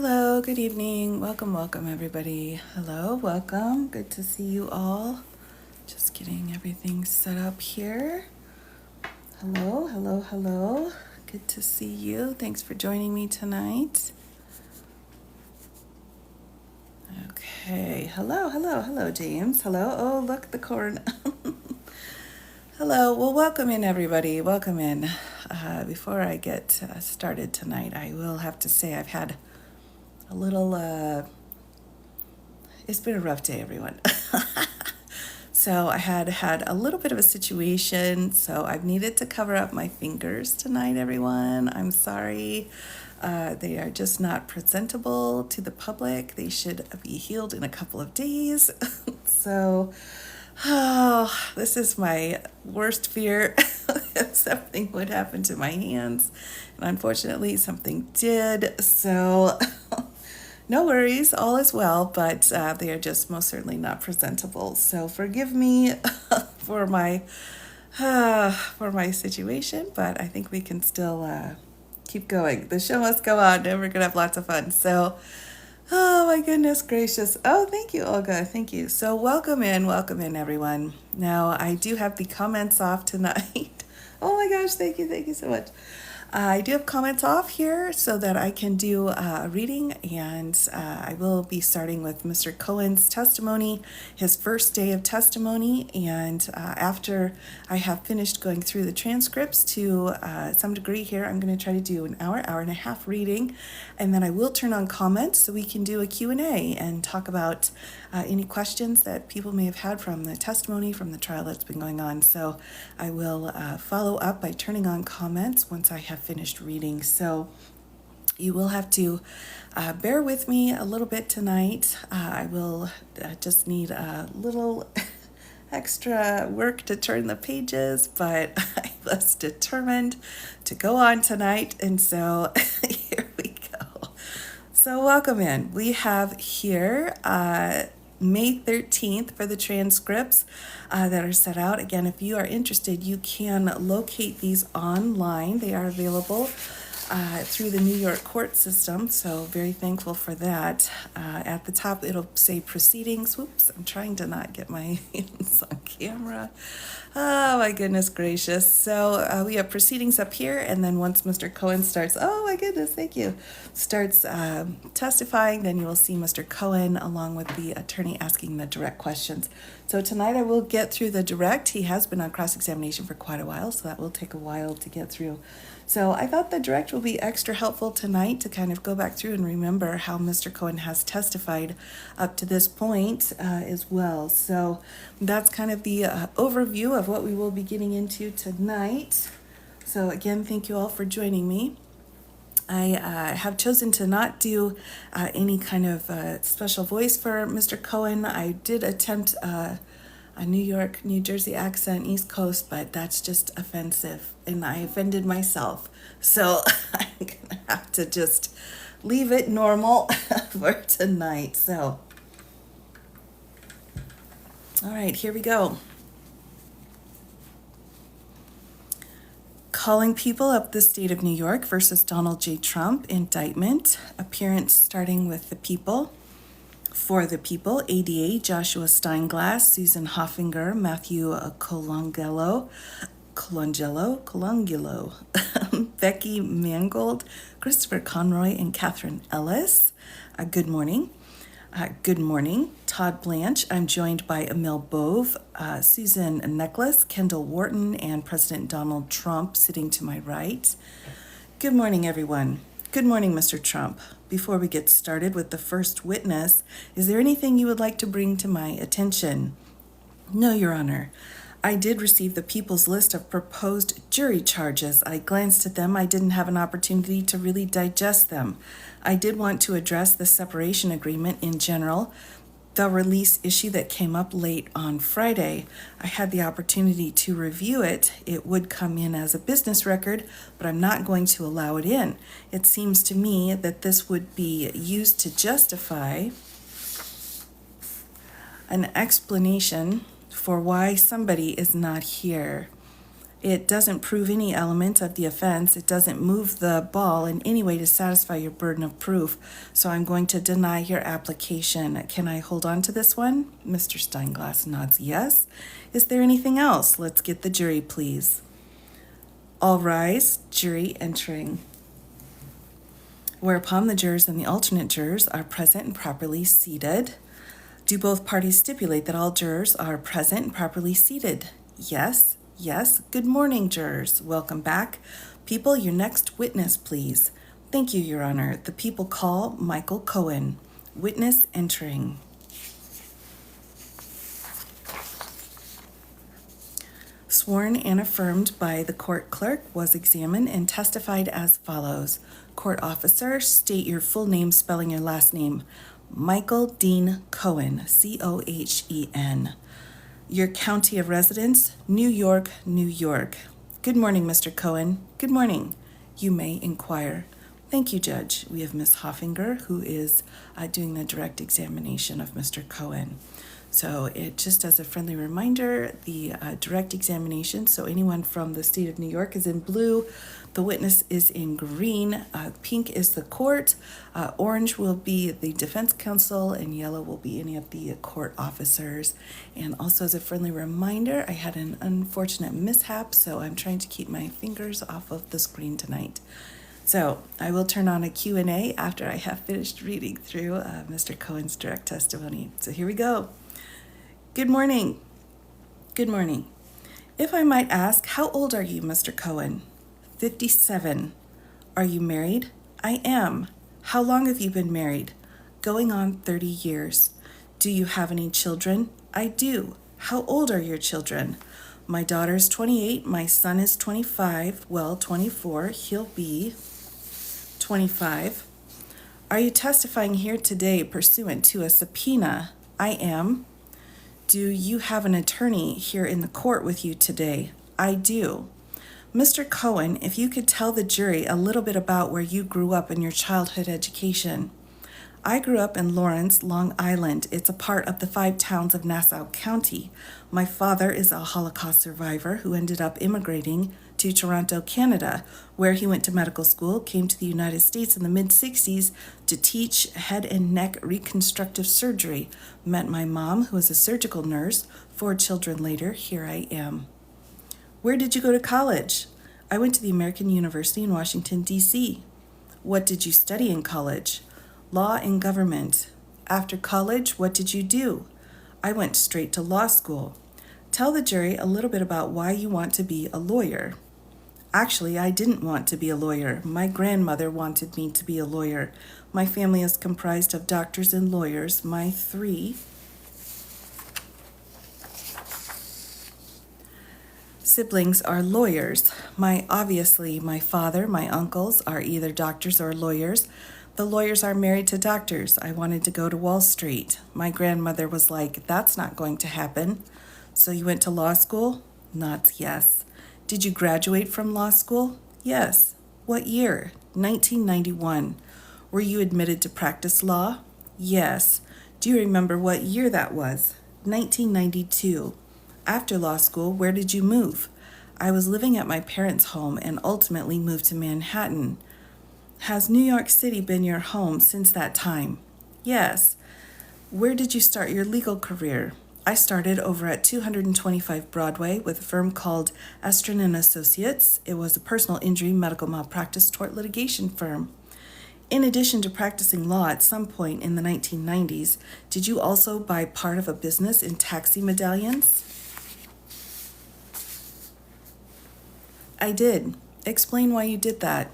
Hello, good evening. Welcome, everybody. Hello, welcome. Good to see you all. Just getting everything set up here. Hello. Good to see you. Thanks for joining me tonight. Okay, hello, James. Hello. Oh, look, the corn. Hello. Well, welcome in, everybody. Welcome in. Before I get started tonight, I will have to say I've had a little, it's been a rough day, everyone. So I had a little bit of a situation, so I've needed to cover up my fingers tonight, everyone. I'm sorry. They are just not presentable to the public. They should be healed in a couple of days. So, this is my worst fear. If something would happen to my hands. And unfortunately, something did. So, no worries, all is well, but they are just most certainly not presentable. So forgive me for my situation, but I think we can still keep going. The show must go on, and we're gonna have lots of fun. So, oh my goodness gracious! Oh, thank you, Olga. Thank you. So welcome in, everyone. Now I do have the comments off tonight. Oh my gosh, thank you so much. I do have comments off here so that I can do a reading, and I will be starting with Mr. Cohen's testimony, his first day of testimony, and after I have finished going through the transcripts to some degree here, I'm going to try to do an hour and a half reading, and then I will turn on comments so we can do a Q&A and talk about any questions that people may have had from the testimony, from the trial that's been going on. So I will follow up by turning on comments once I have finished reading. So you will have to bear with me a little bit tonight. I will just need a little extra work to turn the pages, but I was determined to go on tonight, and so here we go. So welcome in. We have here May 13th for the transcripts that are set out. Again, if you are interested, you can locate these online. They are available through the New York court system, so very thankful for that. At the top, it'll say proceedings. Whoops, I'm trying to not get my hands on camera. Oh my goodness gracious. So we have proceedings up here, and then once Mr. Cohen starts, oh my goodness, thank you, starts testifying, then you will see Mr. Cohen along with the attorney asking the direct questions. So tonight I will get through the direct. He has been on cross-examination for quite a while, so that will take a while to get through. So I thought the direct will be extra helpful tonight to kind of go back through and remember how Mr. Cohen has testified up to this point as well. So that's kind of the overview of what we will be getting into tonight. So again, thank you all for joining me. I have chosen to not do any kind of special voice for Mr. Cohen. I did attempt a New York, New Jersey accent, East Coast, but that's just offensive, and I offended myself. So I'm gonna have to just leave it normal for tonight. So, all right, here we go. Calling people of the state of New York versus Donald J. Trump indictment. Appearance starting with the people. For the people, ADA, Joshua Steinglass, Susan Hoffinger, Matthew Colangelo, Becky Mangold, Christopher Conroy, and Catherine Ellis. Good morning. Good morning. Todd Blanche. I'm joined by Emil Bove, Susan Necklace, Kendall Wharton, and President Donald Trump sitting to my right. Good morning, everyone. Good morning, Mr. Trump. Before we get started with the first witness, is there anything you would like to bring to my attention? No, Your Honor. I did receive the people's list of proposed jury charges. I glanced at them. I didn't have an opportunity to really digest them. I did want to address the separation agreement in general. The release issue that came up late on Friday, I had the opportunity to review it. It would come in as a business record, but I'm not going to allow it in. It seems to me that this would be used to justify an explanation for why somebody is not here. It doesn't prove any element of the offense. It doesn't move the ball in any way to satisfy your burden of proof. So I'm going to deny your application. Can I hold on to this one? Mr. Steinglass nods yes. Is there anything else? Let's get the jury, please. All rise, jury entering. Whereupon the jurors and the alternate jurors are present and properly seated. Do both parties stipulate that all jurors are present and properly seated? Yes. Yes. Good morning, jurors. Welcome back. People, your next witness, please. Thank you, Your Honor. The people call Michael Cohen. Witness entering. Sworn and affirmed by the court clerk, was examined and testified as follows. Court officer, state your full name, spelling your last name. Michael Dean Cohen, Cohen. Your county of residence, New York, New York. Good morning, Mr. Cohen. Good morning. You may inquire. Thank you, Judge. We have Ms. Hoffinger, who is doing the direct examination of Mr. Cohen. So it just as a friendly reminder, the direct examination, so anyone from the state of New York is in blue, the witness is in green, pink is the court, orange will be the defense counsel, and yellow will be any of the court officers. And also as a friendly reminder, I had an unfortunate mishap, so I'm trying to keep my fingers off of the screen tonight. So I will turn on a Q&A after I have finished reading through Mr. Cohen's direct testimony. So here we go. Good morning. Good morning. If I might ask, how old are you, Mr. Cohen? 57. Are you married? I am. How long have you been married? Going on 30 years. Do you have any children? I do. How old are your children? My daughter's 28. My son is 25. Well, 24. He'll be 25. Are you testifying here today pursuant to a subpoena? I am. Do you have an attorney here in the court with you today? I do. Mr. Cohen, if you could tell the jury a little bit about where you grew up in your childhood education. I grew up in Lawrence, Long Island. It's a part of the 5 towns of Nassau County. My father is a Holocaust survivor who ended up immigrating to Toronto, Canada, where he went to medical school, came to the United States in the mid-60s to teach head and neck reconstructive surgery. Met my mom, who was a surgical nurse. 4 children later, here I am. Where did you go to college? I went to the American University in Washington, D.C. What did you study in college? Law and government. After college, what did you do? I went straight to law school. Tell the jury a little bit about why you want to be a lawyer. Actually, I didn't want to be a lawyer. My grandmother wanted me to be a lawyer. My family is comprised of doctors and lawyers. My 3 siblings are lawyers. Obviously, my father, my uncles are either doctors or lawyers. The lawyers are married to doctors. I wanted to go to Wall Street. My grandmother was like, that's not going to happen. So you went to law school? Nods yes. Did you graduate from law school? Yes. What year? 1991. Were you admitted to practice law? Yes. Do you remember what year that was? 1992. After law school, where did you move? I was living at my parents' home and ultimately moved to Manhattan. Has New York City been your home since that time? Yes. Where did you start your legal career? I started over at 225 Broadway with a firm called Estrin and Associates. It was a personal injury medical malpractice tort litigation firm. In addition to practicing law at some point in the 1990s, did you also buy part of a business in taxi medallions? I did. Explain why you did that.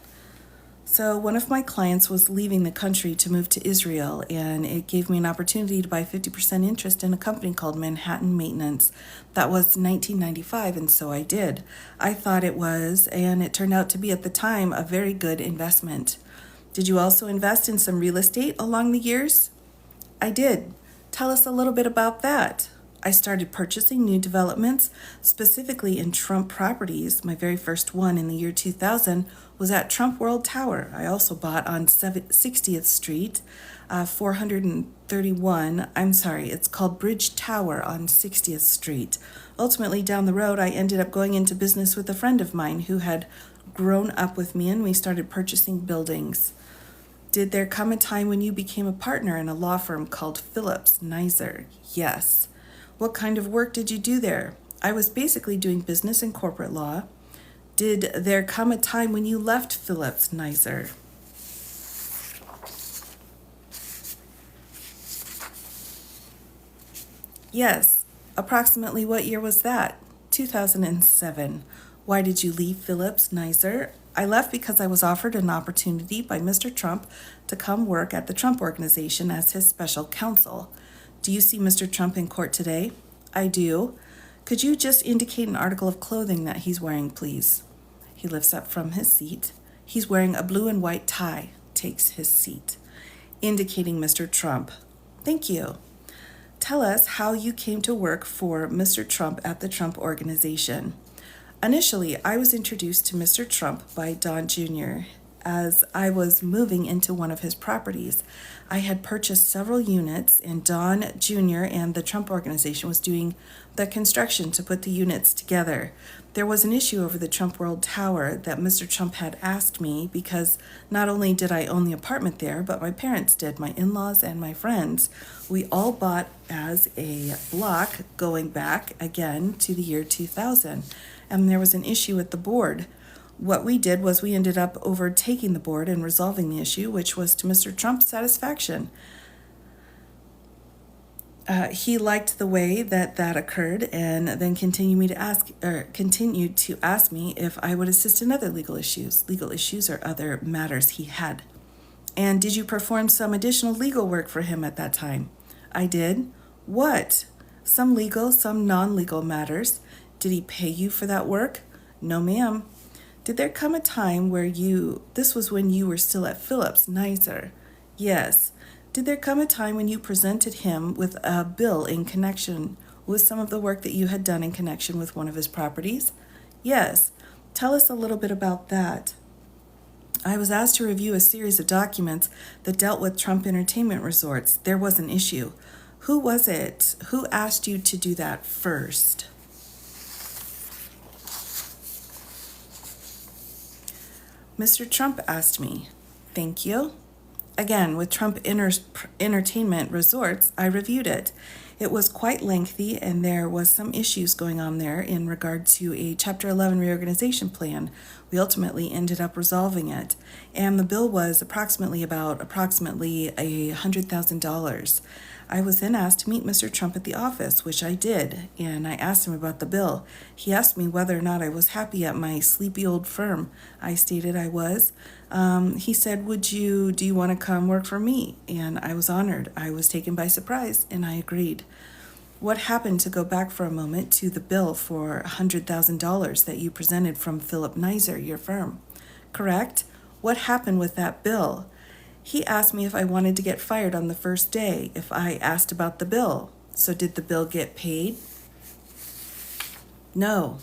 So one of my clients was leaving the country to move to Israel, and it gave me an opportunity to buy 50% interest in a company called Manhattan Maintenance. That was 1995, and so I did. I thought it was, and it turned out to be at the time, a very good investment. Did you also invest in some real estate along the years? I did. Tell us a little bit about that. I started purchasing new developments, specifically in Trump properties. My very first one in the year 2000 was at Trump World Tower. I also bought on 60th Street. 431, it's called Bridge Tower on 60th Street. Ultimately, down the road, I ended up going into business with a friend of mine who had grown up with me, and we started purchasing buildings. Did there come a time when you became a partner in a law firm called Phillips Nizer? Yes. What kind of work did you do there? I was basically doing business and corporate law. Did there come a time when you left Phillips Nizer? Yes. Approximately what year was that? 2007. Why did you leave Phillips Nizer? I left because I was offered an opportunity by Mr. Trump to come work at the Trump Organization as his special counsel. Do you see Mr. Trump in court today? I do. Could you just indicate an article of clothing that he's wearing, please? He lifts up from his seat. He's wearing a blue and white tie. Takes his seat. Indicating Mr. Trump. Thank you. Tell us how you came to work for Mr. Trump at the Trump Organization. Initially, I was introduced to Mr. Trump by Don Jr. As I was moving into one of his properties. I had purchased several units, and Don Jr. and the Trump Organization was doing the construction to put the units together. There was an issue over the Trump World Tower that Mr. Trump had asked me because not only did I own the apartment there, but my parents did, my in-laws and my friends. We all bought as a block going back again to the year 2000, and there was an issue with the board. What we did was we ended up overtaking the board and resolving the issue, which was to Mr. Trump's satisfaction. He liked the way that occurred, and then continued to ask me if I would assist in other legal issues or other matters he had. And did you perform some additional legal work for him at that time? I did. What? Some legal, some non-legal matters. Did he pay you for that work? No, ma'am. Did there come a time where this was when you were still at Phillips Nizer? Yes. Did there come a time when you presented him with a bill in connection with some of the work that you had done in connection with one of his properties? Yes. Tell us a little bit about that. I was asked to review a series of documents that dealt with Trump Entertainment Resorts. There was an issue. Who was it? Who asked you to do that first? Mr. Trump asked me. Thank you. Again, with Trump Entertainment Resorts, I reviewed it. It was quite lengthy, and there was some issues going on there in regard to a Chapter 11 reorganization plan. We ultimately ended up resolving it, and the bill was approximately $100,000. I was then asked to meet Mr. Trump at the office, which I did, and I asked him about the bill. He asked me whether or not I was happy at my sleepy old firm. I stated I was. He said, do you want to come work for me? And I was honored. I was taken by surprise, and I agreed. What happened, to go back for a moment to the bill for $100,000 that you presented from Philip Nizer, your firm? Correct? What happened with that bill? He asked me if I wanted to get fired on the first day if I asked about the bill. So did the bill get paid? No.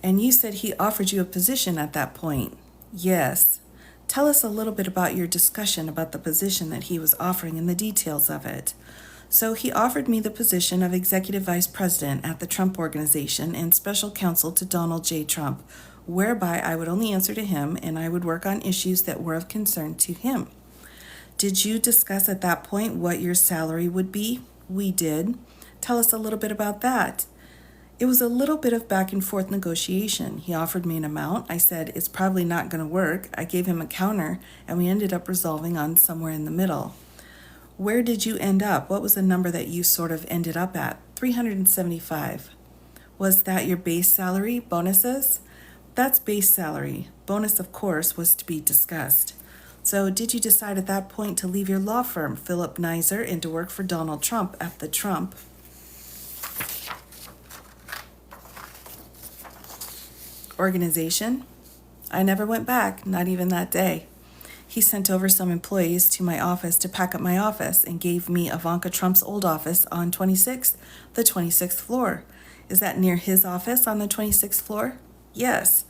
And you said he offered you a position at that point? Yes. Tell us a little bit about your discussion about the position that he was offering and the details of it. So he offered me the position of Executive Vice President at the Trump Organization and Special Counsel to Donald J. Trump, whereby I would only answer to him and I would work on issues that were of concern to him. Did you discuss at that point what your salary would be? We did. Tell us a little bit about that. It was a little bit of back and forth negotiation. He offered me an amount. I said, it's probably not going to work. I gave him a counter, and we ended up resolving on somewhere in the middle. Where did you end up? What was the number that you sort of ended up at? $375. Was that your base salary, bonuses? That's base salary. Bonus, of course, was to be discussed. So did you decide at that point to leave your law firm, Philip Nizer, and to work for Donald Trump at the Trump Organization? I never went back, not even that day. He sent over some employees to my office to pack up my office and gave me Ivanka Trump's old office on the 26th floor. Is that near his office on the 26th floor? Yes.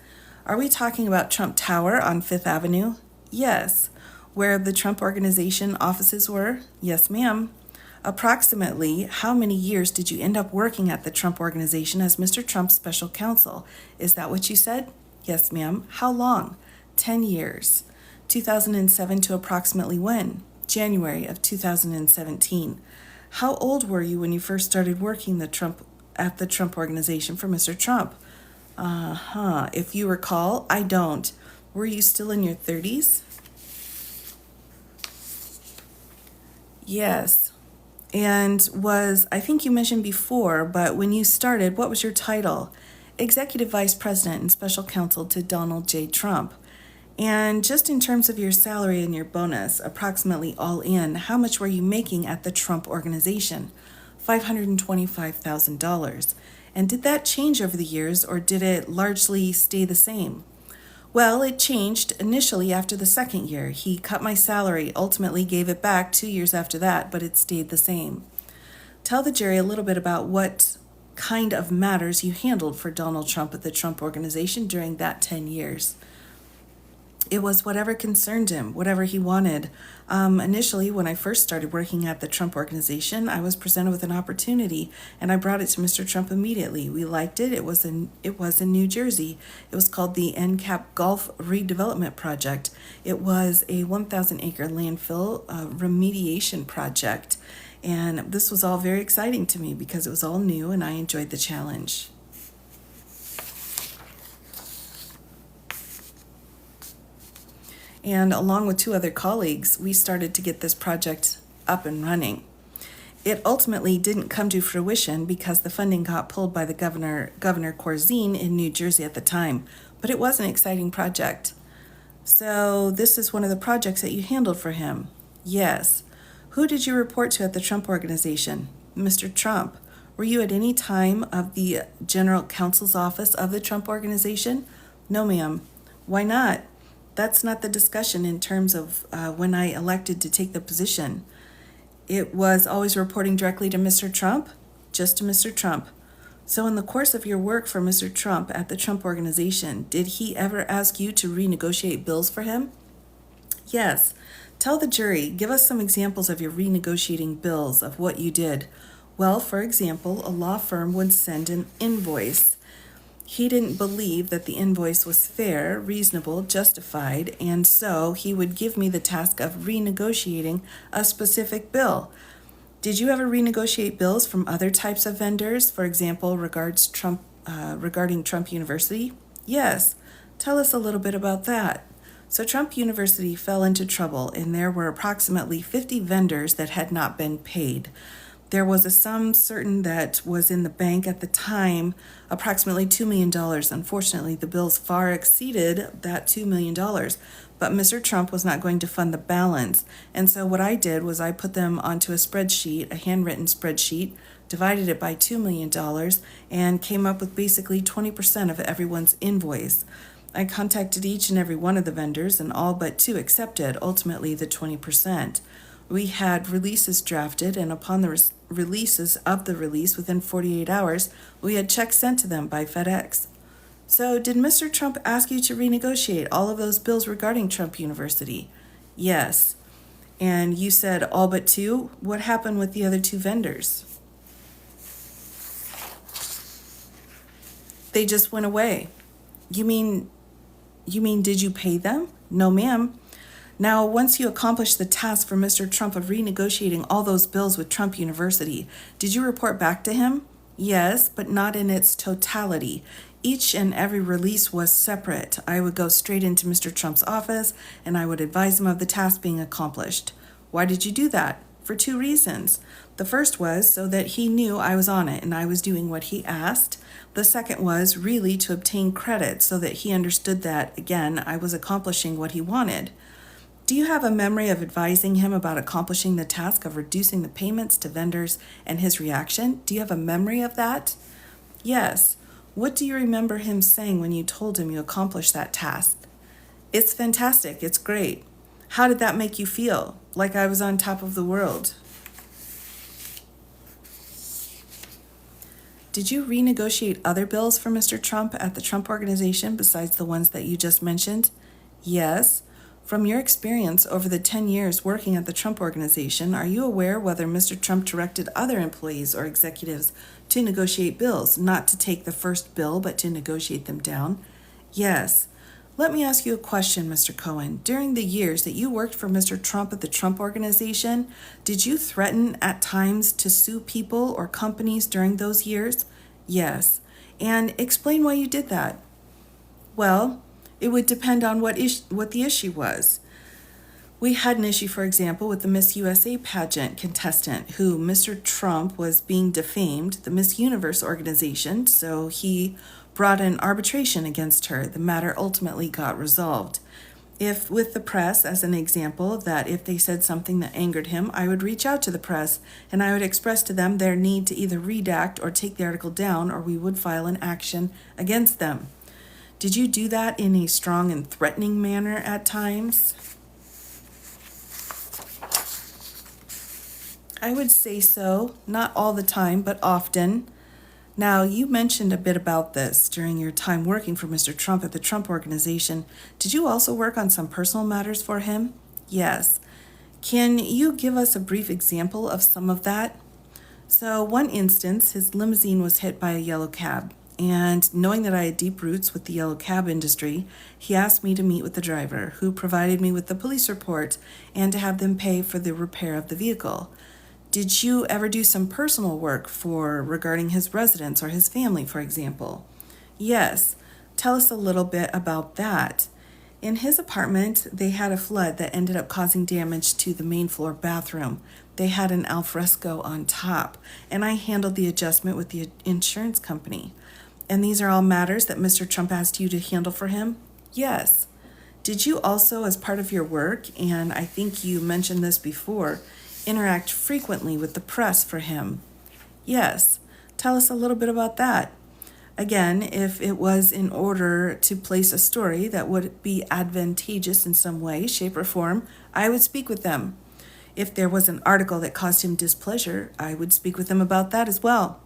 Are we talking about Trump Tower on 5th Avenue? Yes. where the Trump Organization offices were? Yes, ma'am. Approximately how many years did you end up working at the Trump Organization as Mr. Trump's special counsel? Is that what you said? Yes, ma'am. How long? 10 years. 2007 to approximately when? January of 2017. How old were you when you first started working at the Trump Organization for Mr. Trump? If you recall, I don't. Were you still in your 30s? Yes. And I think you mentioned before, but when you started, what was your title? Executive Vice President and Special Counsel to Donald J. Trump. And just in terms of your salary and your bonus, approximately all in, how much were you making at the Trump Organization? $525,000. And did that change over the years, or did it largely stay the same? Well, it changed initially after the second year. He cut my salary, ultimately gave it back 2 years after that, but it stayed the same. Tell the jury a little bit about what kind of matters you handled for Donald Trump at the Trump Organization during that 10 years. It was whatever concerned him, whatever he wanted. Initially, when I first started working at the Trump Organization, I was presented with an opportunity, and I brought it to Mr. Trump immediately. We liked it. It was in New Jersey. It was called the NCAP Gulf Redevelopment Project. It was a 1,000-acre landfill remediation project, and this was all very exciting to me because it was all new, and I enjoyed the challenge. And along with 2 other colleagues, we started to get this project up and running. It ultimately didn't come to fruition because the funding got pulled by the Governor Corzine in New Jersey at the time, but it was an exciting project. So this is one of the projects that you handled for him? Yes. Who did you report to at the Trump Organization? Mr. Trump. Were you at any time of the General Counsel's office of the Trump Organization? No, ma'am. Why not? That's not the discussion in terms of when I elected to take the position. It was always reporting directly to Mr. Trump, just to Mr. Trump. So in the course of your work for Mr. Trump at the Trump Organization, did he ever ask you to renegotiate bills for him? Yes. Tell the jury, give us some examples of your renegotiating bills, of what you did. Well, for example, a law firm would send an invoice. He didn't believe that the invoice was fair, reasonable, justified, and so he would give me the task of renegotiating a specific bill. Did you ever renegotiate bills from other types of vendors, for example, regarding Trump University? Yes. Tell us a little bit about that. So Trump University fell into trouble, and there were approximately 50 vendors that had not been paid. There was a sum certain that was in the bank at the time, approximately $2 million. Unfortunately, the bills far exceeded that $2 million, but Mr. Trump was not going to fund the balance. And so what I did was I put them onto a spreadsheet, a handwritten spreadsheet, divided it by $2 million, and came up with basically 20% of everyone's invoice. I contacted each and every one of the vendors, and all but 2 accepted, ultimately the 20%. We had releases drafted, and upon the releases of the release within 48 hours, we had checks sent to them by FedEx. So did Mr. Trump ask you to renegotiate all of those bills regarding Trump University? Yes. And you said all but 2? What happened with the other 2 vendors? They just went away. You mean did you pay them? No, ma'am. Now, once you accomplished the task for Mr. Trump of renegotiating all those bills with Trump University, did you report back to him? Yes, but not in its totality. Each and every release was separate. I would go straight into Mr. Trump's office, and I would advise him of the task being accomplished. Why did you do that? For 2 reasons. The first was so that he knew I was on it and I was doing what he asked. The second was really to obtain credit so that he understood that, again, I was accomplishing what he wanted. Do you have a memory of advising him about accomplishing the task of reducing the payments to vendors and his reaction? Do you have a memory of that? Yes. What do you remember him saying when you told him you accomplished that task? It's fantastic. It's great. How did that make you feel? Like I was on top of the world. Did you renegotiate other bills for Mr. Trump at the Trump Organization besides the ones that you just mentioned? Yes. From your experience over the 10 years working at the Trump Organization, are you aware whether Mr. Trump directed other employees or executives to negotiate bills, not to take the first bill, but to negotiate them down? Yes. Let me ask you a question, Mr. Cohen. During the years that you worked for Mr. Trump at the Trump Organization, did you threaten at times to sue people or companies during those years? Yes. And explain why you did that. Well, it would depend on what the issue was. We had an issue, for example, with the Miss USA pageant contestant who Mr. Trump was being defamed, the Miss Universe organization, so he brought an arbitration against her. The matter ultimately got resolved. If with the press, as an example, that if they said something that angered him, I would reach out to the press and I would express to them their need to either redact or take the article down, or we would file an action against them. Did you do that in a strong and threatening manner at times? I would say so, not all the time, but often. Now, you mentioned a bit about this during your time working for Mr. Trump at the Trump Organization. Did you also work on some personal matters for him? Yes. Can you give us a brief example of some of that? So, one instance, his limousine was hit by a yellow cab. And knowing that I had deep roots with the yellow cab industry, he asked me to meet with the driver, who provided me with the police report and to have them pay for the repair of the vehicle. Did you ever do some personal work regarding his residence or his family, for example? Yes. Tell us a little bit about that. In his apartment, they had a flood that ended up causing damage to the main floor bathroom. They had an alfresco on top, and I handled the adjustment with the insurance company. And these are all matters that Mr. Trump asked you to handle for him? Yes. Did you also, as part of your work, and I think you mentioned this before, interact frequently with the press for him? Yes. Tell us a little bit about that. Again, if it was in order to place a story that would be advantageous in some way, shape, or form, I would speak with them. If there was an article that caused him displeasure, I would speak with them about that as well.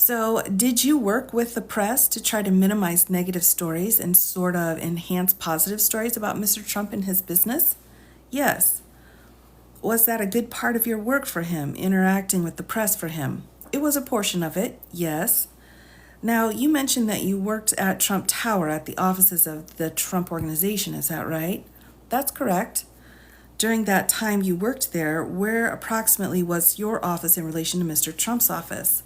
So, did you work with the press to try to minimize negative stories and sort of enhance positive stories about Mr. Trump and his business? Yes. Was that a good part of your work for him, interacting with the press for him? It was a portion of it, yes. Now, you mentioned that you worked at Trump Tower at the offices of the Trump Organization, is that right? That's correct. During that time you worked there, where approximately was your office in relation to Mr. Trump's office?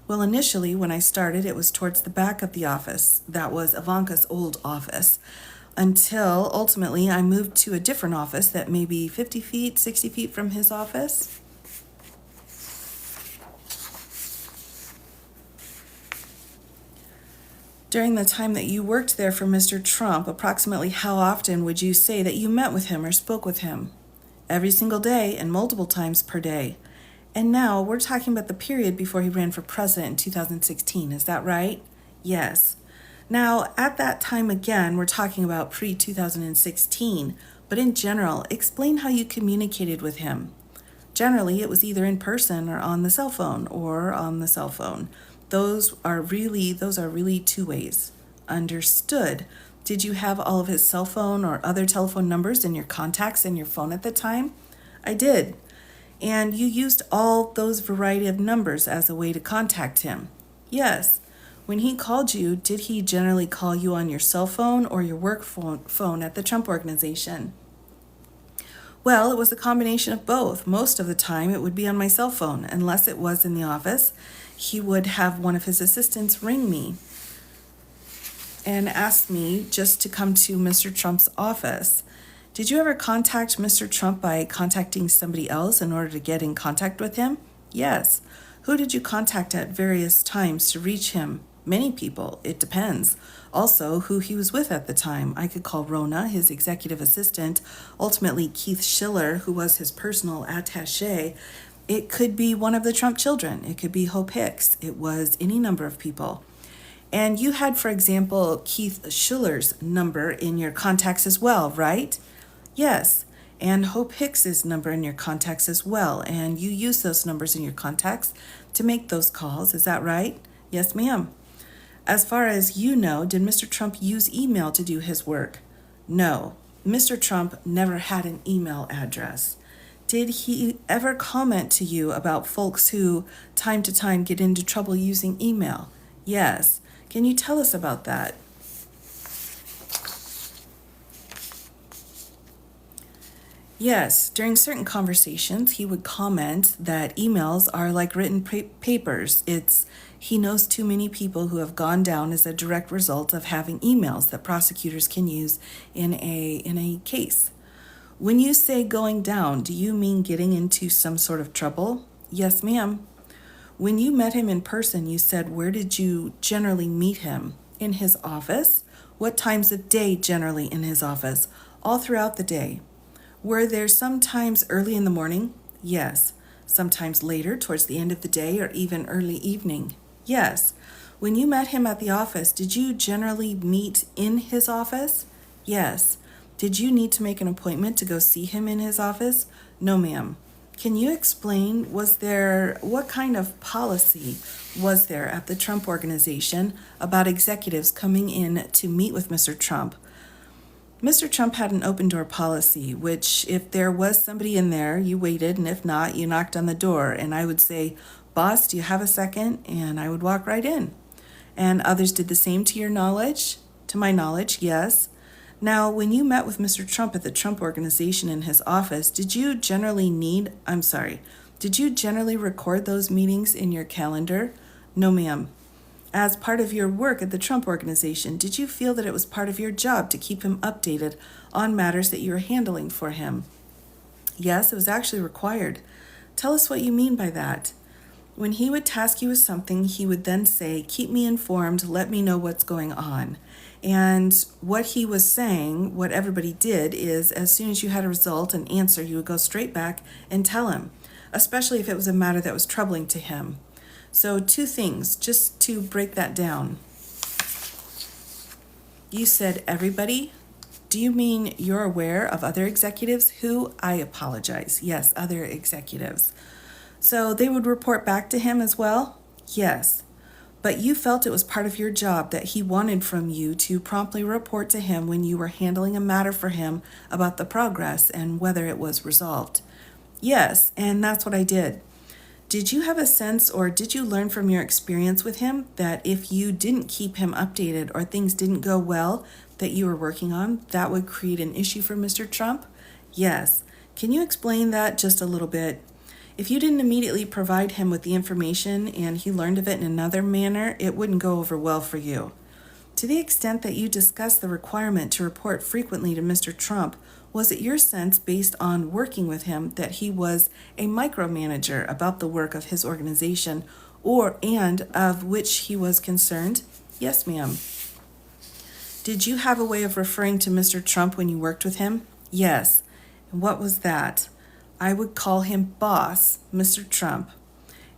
Well, initially, when I started, it was towards the back of the office. That was Ivanka's old office. Until ultimately I moved to a different office that may be 50 feet, 60 feet from his office. During the time that you worked there for Mr. Trump, approximately how often would you say that you met with him or spoke with him? Every single day and multiple times per day. And now we're talking about the period before he ran for president in 2016, is that right? Yes. Now, at that time again, we're talking about pre-2016, but in general, explain how you communicated with him. Generally, it was either in person or on the cell phone Those are really two ways. Understood. Did you have all of his cell phone or other telephone numbers in your contacts in your phone at the time? I did. And you used all those variety of numbers as a way to contact him? Yes. When he called you, did he generally call you on your cell phone or your work phone at the Trump Organization? Well, it was a combination of both. Most of the time, it would be on my cell phone. Unless it was in the office, he would have one of his assistants ring me and ask me just to come to Mr. Trump's office. Did you ever contact Mr. Trump by contacting somebody else in order to get in contact with him? Yes. Who did you contact at various times to reach him? Many people. It depends. Also, who he was with at the time. I could call Rona, his executive assistant, ultimately Keith Schiller, who was his personal attaché. It could be one of the Trump children. It could be Hope Hicks. It was any number of people. And you had, for example, Keith Schiller's number in your contacts as well, right? Yes. And Hope Hicks's number in your contacts as well. And you use those numbers in your contacts to make those calls. Is that right? Yes, ma'am. As far as you know, did Mr. Trump use email to do his work? No. Mr. Trump never had an email address. Did he ever comment to you about folks who, time to time, get into trouble using email? Yes. Can you tell us about that? Yes, during certain conversations, he would comment that emails are like written papers. He knows too many people who have gone down as a direct result of having emails that prosecutors can use in a case. When you say going down, do you mean getting into some sort of trouble? Yes, ma'am. When you met him in person, you said, where did you generally meet him? In his office? What times of day generally in his office? All throughout the day. Were there sometimes early in the morning? Yes. Sometimes later, towards the end of the day, or even early evening? Yes. When you met him at the office, did you generally meet in his office? Yes. Did you need to make an appointment to go see him in his office? No, ma'am. Can you explain, what kind of policy was there at the Trump Organization about executives coming in to meet with Mr. Trump? Mr. Trump had an open door policy, which if there was somebody in there, you waited, and if not, you knocked on the door. And I would say, boss, do you have a second? And I would walk right in. And others did the same to your knowledge? To my knowledge, yes. Now, when you met with Mr. Trump at the Trump Organization in his office, did you generally record those meetings in your calendar? No, ma'am. As part of your work at the Trump Organization, did you feel that it was part of your job to keep him updated on matters that you were handling for him? Yes, it was actually required. Tell us what you mean by that. When he would task you with something, he would then say, keep me informed, let me know what's going on. And what he was saying, what everybody did, is as soon as you had a result, an answer, you would go straight back and tell him, especially if it was a matter that was troubling to him. So 2 things, just to break that down. You said everybody. Do you mean you're aware of other executives? Who? I apologize. Yes, other executives. So they would report back to him as well? Yes. But you felt it was part of your job that he wanted from you to promptly report to him when you were handling a matter for him about the progress and whether it was resolved. Yes, and that's what I did. Did you have a sense, or did you learn from your experience with him, that if you didn't keep him updated or things didn't go well that you were working on, that would create an issue for Mr. Trump? Yes. Can you explain that just a little bit? If you didn't immediately provide him with the information and he learned of it in another manner, it wouldn't go over well for you. To the extent that you discussed the requirement to report frequently to Mr. Trump, was it your sense, based on working with him, that he was a micromanager about the work of his organization, and of which he was concerned? Yes, ma'am. Did you have a way of referring to Mr. Trump when you worked with him? Yes. And what was that? I would call him boss, Mr. Trump.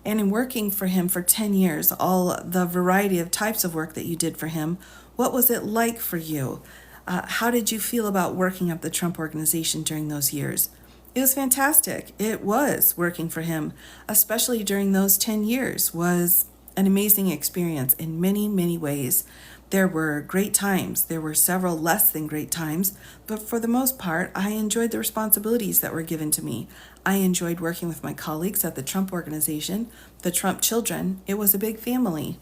And in working for him for 10 years, all the variety of types of work that you did for him, what was it like for you? How did you feel about working at the Trump Organization during those years? It was fantastic. It was working for him, especially during those 10 years, was an amazing experience in many, many ways. There were great times. There were several less than great times, but for the most part, I enjoyed the responsibilities that were given to me. I enjoyed working with my colleagues at the Trump Organization, the Trump children. It was a big family.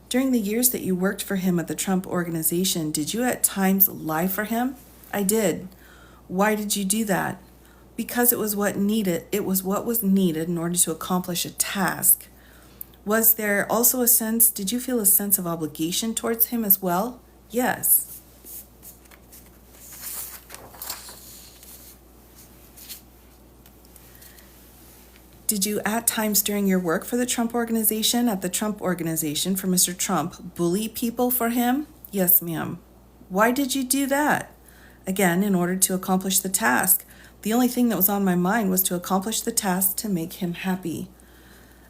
During the years that you worked for him at the Trump Organization, did you at times lie for him? I did. Why did you do that? Because it was what was needed in order to accomplish a task. Was there also did you feel a sense of obligation towards him as well? Yes. Did you at times during your work for the Trump Organization, at the Trump Organization for Mr. Trump, bully people for him? Yes, ma'am. Why did you do that? Again, in order to accomplish the task. The only thing that was on my mind was to accomplish the task to make him happy.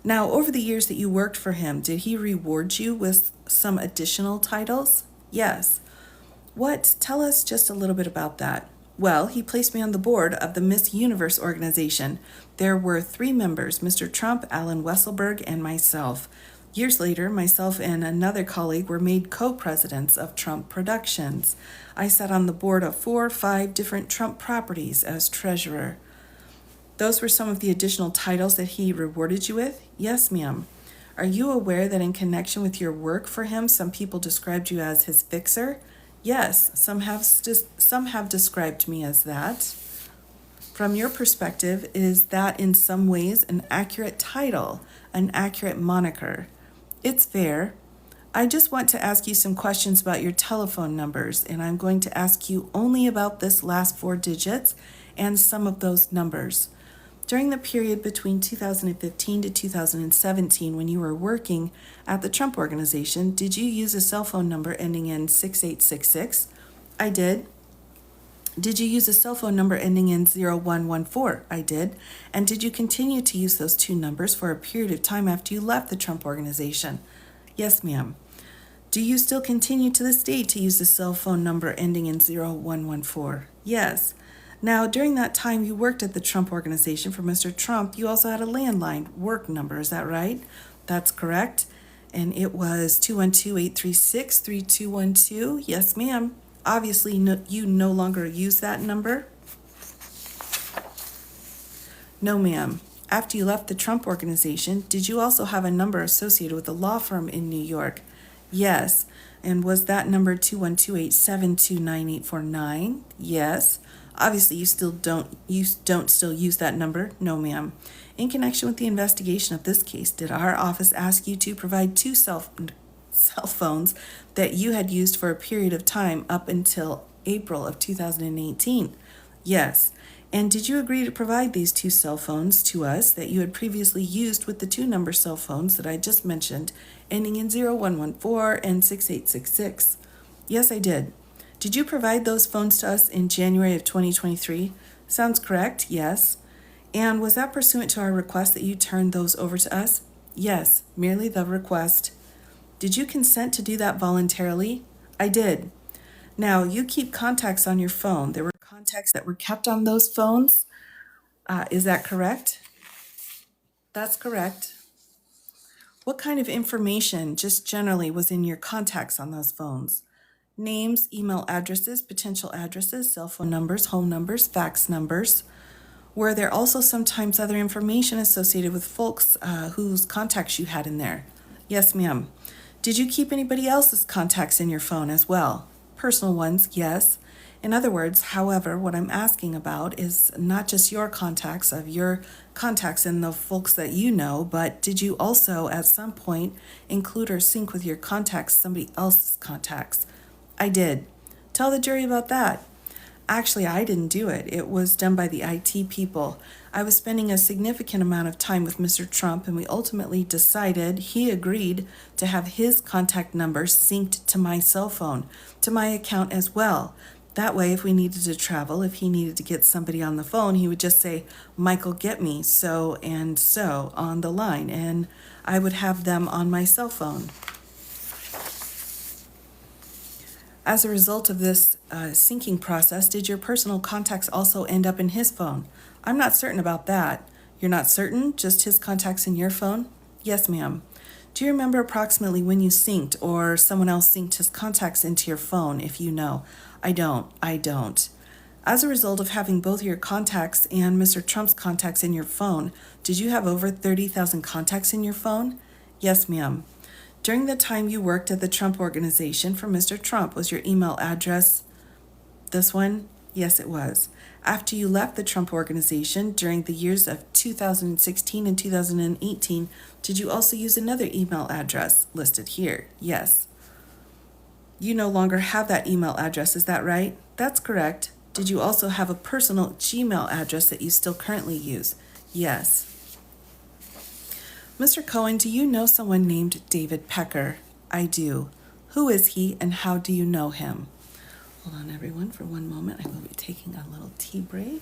Now, over the years that you worked for him, did he reward you with some additional titles? Yes. What? Tell us just a little bit about that. Well, he placed me on the board of the Miss Universe organization. There were 3 members, Mr. Trump, Alan Wesselberg, and myself. Years later, myself and another colleague were made co-presidents of Trump Productions. I sat on the board of 4 or 5 different Trump properties as treasurer. Those were some of the additional titles that he rewarded you with? Yes, ma'am. Are you aware that in connection with your work for him, some people described you as his fixer? Yes, some have described me as that. From your perspective, is that in some ways an accurate title, an accurate moniker? It's fair. I just want to ask you some questions about your telephone numbers, and I'm going to ask you only about this last 4 digits and some of those numbers. During the period between 2015 to 2017, when you were working at the Trump Organization, did you use a cell phone number ending in 6866? I did. Did you use a cell phone number ending in 0114? I did. And did you continue to use those 2 numbers for a period of time after you left the Trump Organization? Yes, ma'am. Do you still continue to this day to use the cell phone number ending in 0114? Yes. Now, during that time you worked at the Trump Organization for Mr. Trump, you also had a landline work number, is that right? That's correct. And it was 212-836-3212. Yes, ma'am. Obviously, you no longer use that number. No, ma'am. After you left the Trump Organization, did you also have a number associated with a law firm in New York? Yes. And was that number 212-872-9849? Yes. Obviously, you don't still use that number? No, ma'am. In connection with the investigation of this case, did our office ask you to provide 2 cell phones that you had used for a period of time up until April of 2018? Yes. And did you agree to provide these 2 cell phones to us that you had previously used with the 2-number cell phones that I just mentioned, ending in 0114 and 6866? Yes, I did. Did you provide those phones to us in January of 2023? Sounds correct, yes. And was that pursuant to our request that you turned those over to us? Yes, merely the request. Did you consent to do that voluntarily? I did. Now, you keep contacts on your phone. There were contacts that were kept on those phones. Is that correct? That's correct. What kind of information, just generally, was in your contacts on those phones? Names, email addresses, potential addresses, cell phone numbers, home numbers, fax numbers. Were there also sometimes other information associated with folks whose contacts you had in there? Yes, ma'am. Did you keep anybody else's contacts in your phone as well? Personal ones, yes. In other words, however, what I'm asking about is not just your contacts and the folks that you know, but did you also at some point include or sync with your contacts somebody else's contacts? I did. Tell the jury about that. Actually, I didn't do it. It was done by the IT people. I was spending a significant amount of time with Mr. Trump, and we ultimately decided he agreed to have his contact number synced to my cell phone, to my account as well. That way, if we needed to travel, if he needed to get somebody on the phone, he would just say, "Michael, get me so and so on the line," and I would have them on my cell phone. As a result of this syncing process, did your personal contacts also end up in his phone? I'm not certain about that. You're not certain? Just his contacts in your phone? Yes, ma'am. Do you remember approximately when you synced or someone else synced his contacts into your phone, if you know? I don't. As a result of having both your contacts and Mr. Trump's contacts in your phone, did you have over 30,000 contacts in your phone? Yes, ma'am. During the time you worked at the Trump Organization for Mr. Trump, was your email address this one? Yes, it was. After you left the Trump Organization during the years of 2016 and 2018, did you also use another email address listed here? Yes. You no longer have that email address, is that right? That's correct. Did you also have a personal Gmail address that you still currently use? Yes. Mr. Cohen, do you know someone named David Pecker? I do. Who is he and how do you know him? Hold on, everyone, for one moment. I will be taking a little tea break.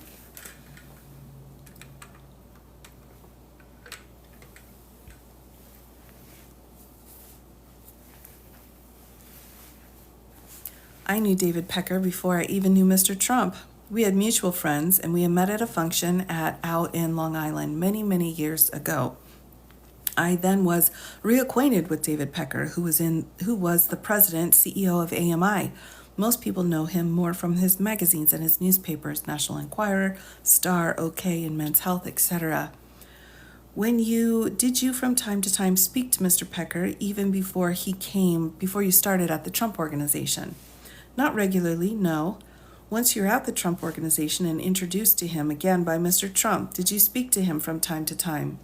I knew David Pecker before I even knew Mr. Trump. We had mutual friends, and we had met at a function out in Long Island many, many years ago. I then was reacquainted with David Pecker, who was the president, CEO of AMI. Most people know him more from his magazines and his newspapers, National Enquirer, Star, OK, and Men's Health, etc. Did you from time to time speak to Mr. Pecker even before you started at the Trump Organization? Not regularly, no. Once you're at the Trump Organization and introduced to him again by Mr. Trump, did you speak to him from time to time?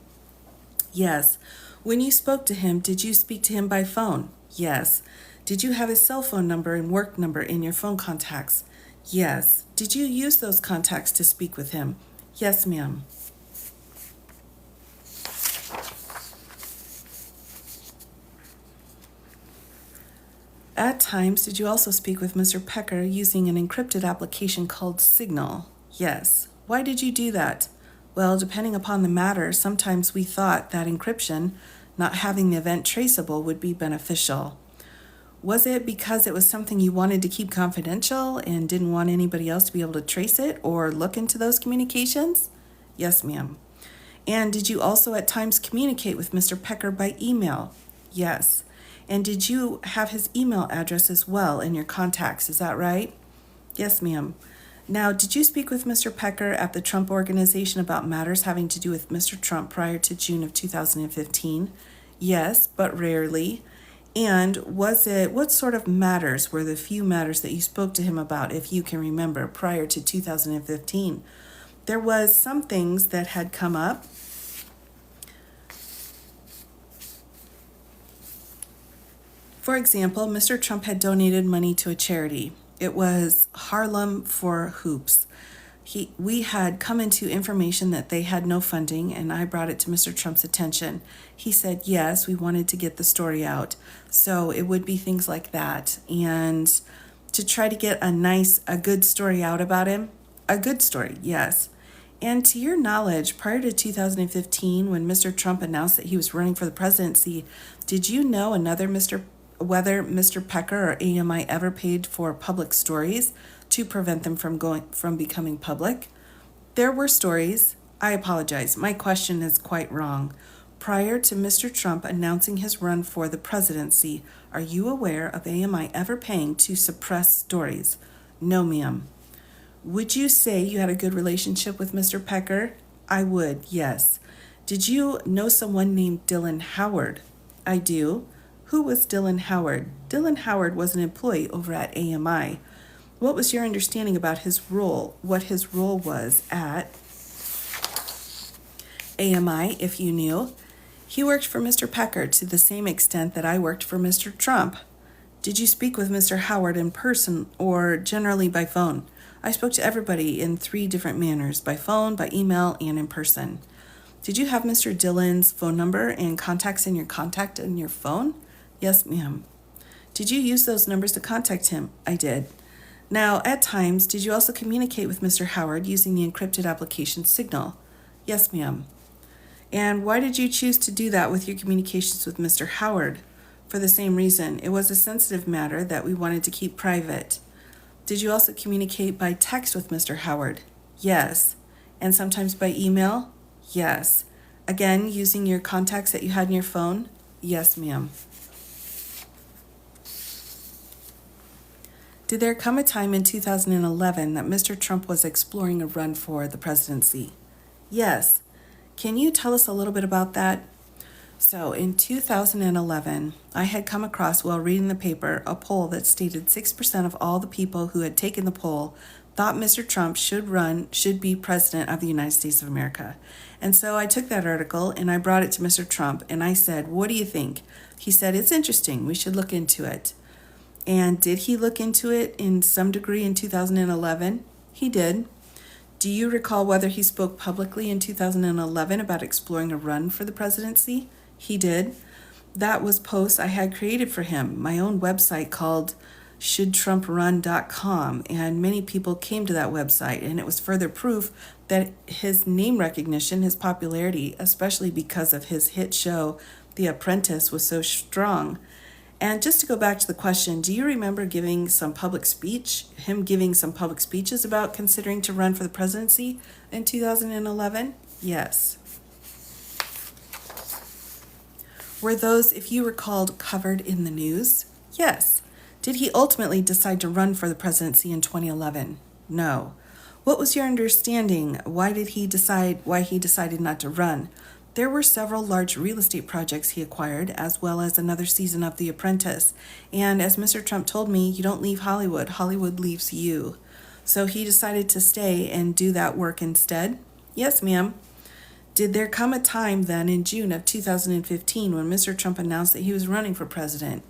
Yes. When you spoke to him, did you speak to him by phone? Yes. Did you have his cell phone number and work number in your phone contacts? Yes. Did you use those contacts to speak with him? Yes, ma'am. At times, did you also speak with Mr. Pecker using an encrypted application called Signal? Yes. Why did you do that? Well, depending upon the matter, sometimes we thought that encryption, not having the event traceable, would be beneficial. Was it because it was something you wanted to keep confidential and didn't want anybody else to be able to trace it or look into those communications? Yes, ma'am. And did you also at times communicate with Mr. Pecker by email? Yes. And did you have his email address as well in your contacts? Is that right? Yes, ma'am. Now, did you speak with Mr. Pecker at the Trump Organization about matters having to do with Mr. Trump prior to June of 2015? Yes, but rarely. And what sort of matters were the few matters that you spoke to him about, if you can remember, prior to 2015? There was some things that had come up. For example, Mr. Trump had donated money to a charity. It was Harlem for Hoops. We had come into information that they had no funding, and I brought it to Mr. Trump's attention. He said, yes, we wanted to get the story out. So it would be things like that. And to try to get a good story out about him. A good story, yes. And to your knowledge, prior to 2015, when Mr. Trump announced that he was running for the presidency, did you know whether Mr. Pecker or AMI ever paid for public stories to prevent them from becoming public? There were stories. I apologize. My question is quite wrong. Prior to Mr. Trump announcing his run for the presidency, are you aware of AMI ever paying to suppress stories? No, ma'am. Would you say you had a good relationship with Mr. Pecker? I would, yes. Did you know someone named Dylan Howard? I do. Who was Dylan Howard? Dylan Howard was an employee over at AMI. What was your understanding about his role, what his role was at AMI, if you knew? He worked for Mr. Pecker to the same extent that I worked for Mr. Trump. Did you speak with Mr. Howard in person or generally by phone? I spoke to everybody in 3 different manners, by phone, by email, and in person. Did you have Mr. Dillon's phone number and contacts in your phone? Yes, ma'am. Did you use those numbers to contact him? I did. Now, at times, did you also communicate with Mr. Howard using the encrypted application Signal? Yes, ma'am. And why did you choose to do that with your communications with Mr. Howard? For the same reason. It was a sensitive matter that we wanted to keep private. Did you also communicate by text with Mr. Howard? Yes. And sometimes by email? Yes. Again, using your contacts that you had in your phone? Yes, ma'am. Did there come a time in 2011 that Mr. Trump was exploring a run for the presidency? Yes. Can you tell us a little bit about that? So in 2011, I had come across, while reading the paper, a poll that stated 6% of all the people who had taken the poll thought Mr. Trump should be president of the United States of America. And so I took that article and I brought it to Mr. Trump and I said, what do you think? He said, it's interesting. We should look into it. And did he look into it in some degree in 2011? He did. Do you recall whether he spoke publicly in 2011 about exploring a run for the presidency? He did. That was posts I had created for him, my own website called shouldtrumprun.com, and many people came to that website, and it was further proof that his name recognition, his popularity, especially because of his hit show, The Apprentice, was so strong. And just to go back to the question, do you remember him giving some public speeches about considering to run for the presidency in 2011? Yes. Were those, if you recalled, covered in the news? Yes. Did he ultimately decide to run for the presidency in 2011? No. What was your understanding? Why he decided not to run? There were several large real estate projects he acquired, as well as another season of The Apprentice. And as Mr. Trump told me, you don't leave Hollywood, Hollywood leaves you. So he decided to stay and do that work instead? Yes, ma'am. Did there come a time then in June of 2015 when Mr. Trump announced that he was running for president?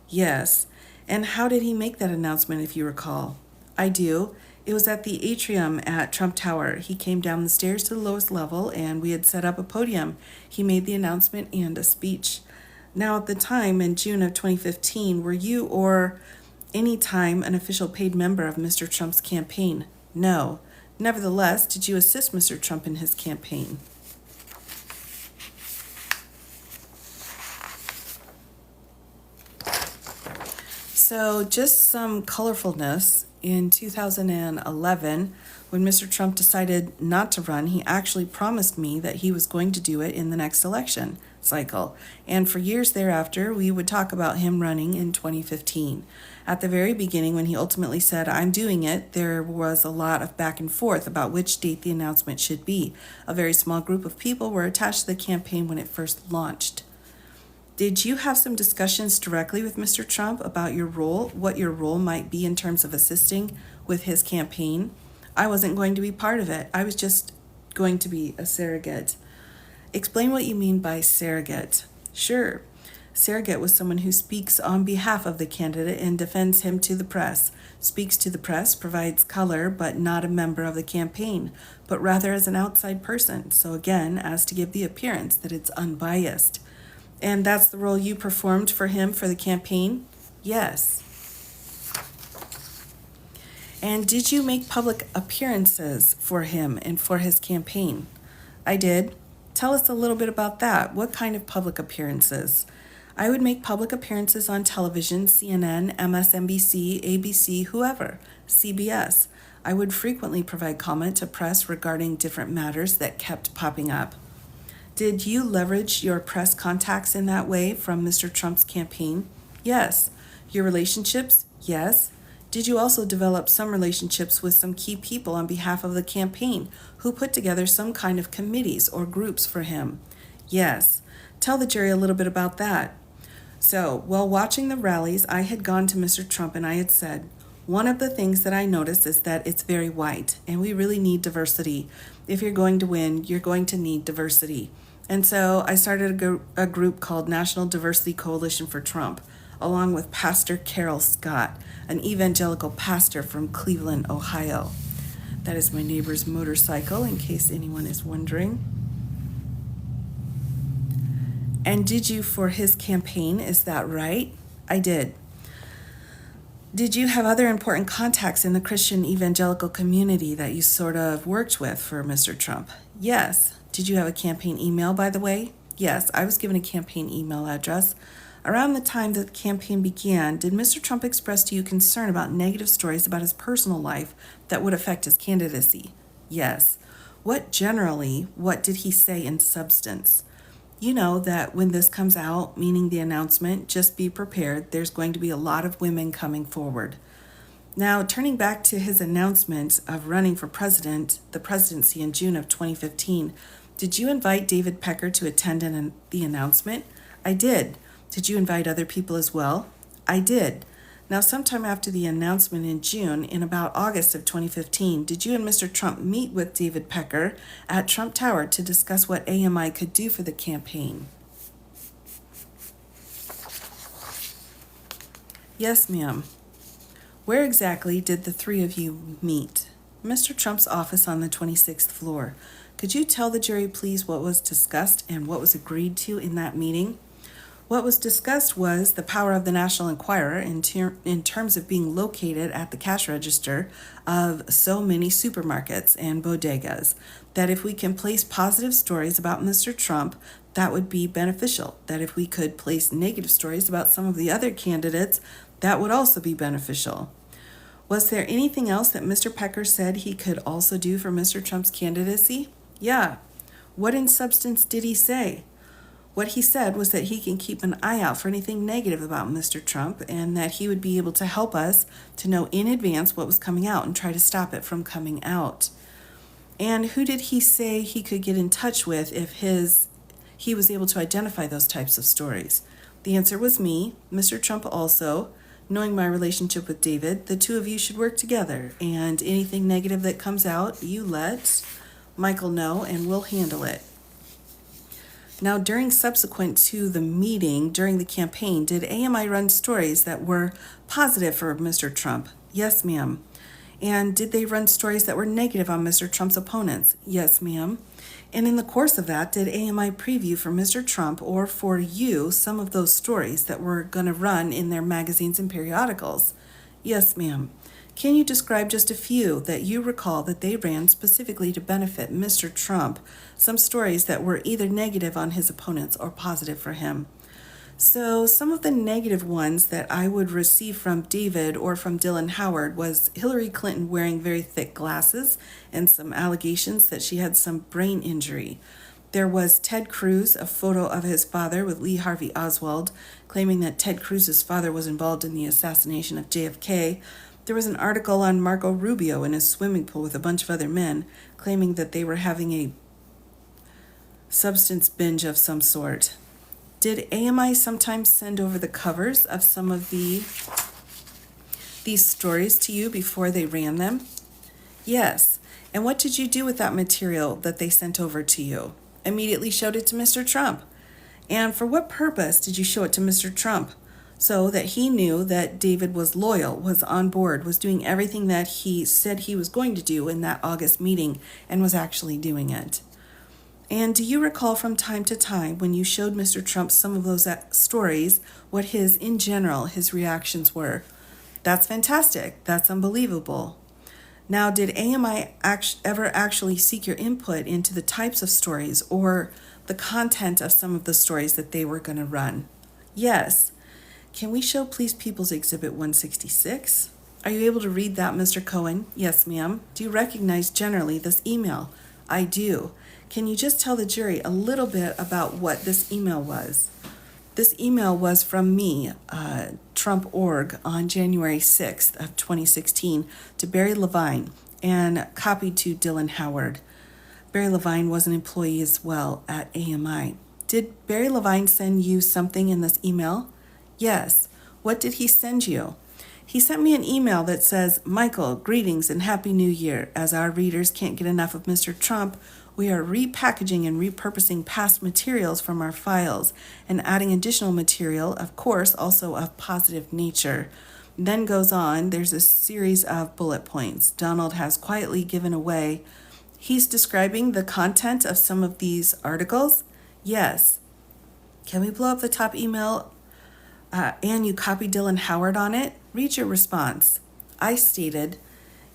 Yes. And how did he make that announcement, if you recall? I do. It was at the atrium at Trump Tower. He came down the stairs to the lowest level, and we had set up a podium. He made the announcement and a speech. Now, at the time, in June of 2015, were you or any time an official paid member of Mr. Trump's campaign? No. Nevertheless, did you assist Mr. Trump in his campaign? So just some colorfulness. In 2011, when Mr. Trump decided not to run, he actually promised me that he was going to do it in the next election cycle. And for years thereafter, we would talk about him running in 2015. At the very beginning, when he ultimately said, I'm doing it, there was a lot of back and forth about which date the announcement should be. A very small group of people were attached to the campaign when it first launched. Did you have some discussions directly with Mr. Trump about your role, what your role might be in terms of assisting with his campaign? I wasn't going to be part of it. I was just going to be a surrogate. Explain what you mean by surrogate. Sure. Surrogate was someone who speaks on behalf of the candidate and defends him to the press, speaks to the press, provides color, but not a member of the campaign, but rather as an outside person. So again, as to give the appearance that it's unbiased. And that's the role you performed for him for the campaign? Yes. And did you make public appearances for him and for his campaign? I did. Tell us a little bit about that. What kind of public appearances? I would make public appearances on television, CNN, MSNBC, ABC, whoever, CBS. I would frequently provide comment to press regarding different matters that kept popping up. Did you leverage your press contacts in that way from Mr. Trump's campaign? Yes. Your relationships? Yes. Did you also develop some relationships with some key people on behalf of the campaign who put together some kind of committees or groups for him? Yes. Tell the jury a little bit about that. So, while watching the rallies, I had gone to Mr. Trump and I had said, one of the things that I noticed is that it's very white and we really need diversity. If you're going to win, you're going to need diversity. And so I started a group called National Diversity Coalition for Trump, along with Pastor Carol Scott, an evangelical pastor from Cleveland, Ohio. That is my neighbor's motorcycle, in case anyone is wondering. And did you for his campaign, is that right? I did. Did you have other important contacts in the Christian evangelical community that you sort of worked with for Mr. Trump? Yes. Did you have a campaign email, by the way? Yes, I was given a campaign email address. Around the time that the campaign began, did Mr. Trump express to you concern about negative stories about his personal life that would affect his candidacy? Yes. What did he say in substance? You know that when this comes out, meaning the announcement, just be prepared, there's going to be a lot of women coming forward. Now, turning back to his announcement of running for the presidency in June of 2015, did you invite David Pecker to attend the announcement? I did. Did you invite other people as well? I did. Now, sometime after the announcement in June, in about August of 2015, did you and Mr. Trump meet with David Pecker at Trump Tower to discuss what AMI could do for the campaign? Yes, ma'am. Where exactly did the three of you meet? Mr. Trump's office on the 26th floor. Could you tell the jury, please, what was discussed and what was agreed to in that meeting? What was discussed was the power of the National Enquirer in terms of being located at the cash register of so many supermarkets and bodegas, that if we can place positive stories about Mr. Trump, that would be beneficial. That if we could place negative stories about some of the other candidates, that would also be beneficial. Was there anything else that Mr. Pecker said he could also do for Mr. Trump's candidacy? Yeah. What in substance did he say? What he said was that he can keep an eye out for anything negative about Mr. Trump and that he would be able to help us to know in advance what was coming out and try to stop it from coming out. And who did he say he could get in touch with if he was able to identify those types of stories? The answer was me, Mr. Trump also. Knowing my relationship with David, the two of you should work together, and anything negative that comes out, you let Michael know and we'll handle it. Now, subsequent to the meeting, during the campaign, did AMI run stories that were positive for Mr. Trump? Yes, ma'am. And did they run stories that were negative on Mr. Trump's opponents? Yes, ma'am. And in the course of that, did AMI preview for Mr. Trump or for you some of those stories that were going to run in their magazines and periodicals? Yes, ma'am. Can you describe just a few that you recall that they ran specifically to benefit Mr. Trump, some stories that were either negative on his opponents or positive for him? So some of the negative ones that I would receive from David or from Dylan Howard was Hillary Clinton wearing very thick glasses and some allegations that she had some brain injury. There was Ted Cruz, a photo of his father with Lee Harvey Oswald, claiming that Ted Cruz's father was involved in the assassination of JFK. There was an article on Marco Rubio in a swimming pool with a bunch of other men, claiming that they were having a substance binge of some sort. Did AMI sometimes send over the covers of some of these stories to you before they ran them? Yes. And what did you do with that material that they sent over to you? Immediately showed it to Mr. Trump. And for what purpose did you show it to Mr. Trump? So that he knew that David was loyal, was on board, was doing everything that he said he was going to do in that August meeting and was actually doing it. And do you recall from time to time when you showed Mr. Trump some of those stories, what in general, his reactions were? That's fantastic. That's unbelievable. Now, did AMI ever actually seek your input into the types of stories or the content of some of the stories that they were going to run? Yes. Can we show Please People's Exhibit 166? Are you able to read that, Mr. Cohen? Yes, ma'am. Do you recognize generally this email? I do. Can you just tell the jury a little bit about what this email was? This email was from me, Trump.org, on January 6th of 2016 to Barry Levine and copied to Dylan Howard. Barry Levine was an employee as well at AMI. Did Barry Levine send you something in this email? Yes. What did he send you? He sent me an email that says, Michael, greetings and Happy New Year. As our readers can't get enough of Mr. Trump, we are repackaging and repurposing past materials from our files and adding additional material, of course, also of positive nature. Then goes on, there's a series of bullet points Donald has quietly given away. He's describing the content of some of these articles? Yes. Can we blow up the top email? And you copied Dylan Howard on it? Read your response. I stated,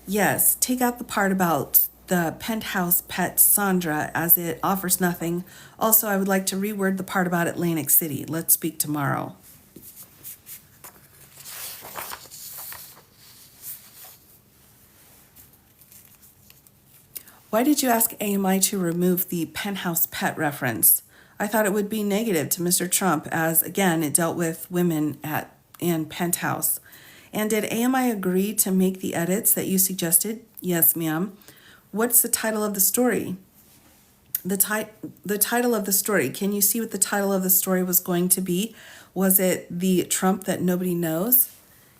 yes, take out the part about the penthouse pet Sandra as it offers nothing. Also, I would like to reword the part about Atlantic City. Let's speak tomorrow. Why did you ask AMI to remove the penthouse pet reference? I thought it would be negative to Mr. Trump as, again, it dealt with women in penthouse. And did AMI agree to make the edits that you suggested? Yes, ma'am. What's the title of the story? The title of the story. Can you see what the title of the story was going to be? Was it The Trump That Nobody Knows?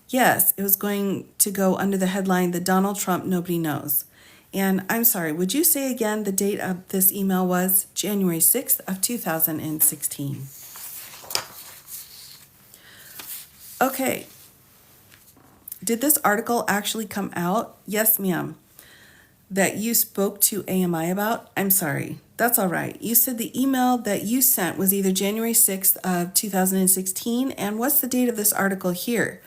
Yes, it was going to go under the headline, The Donald Trump Nobody Knows. And I'm sorry, would you say again the date of this email was January 6th of 2016? Okay. Did this article actually come out? Yes, ma'am. That you spoke to AMI about? I'm sorry. That's all right. You said the email that you sent was either January 6th of 2016. And what's the date of this article here?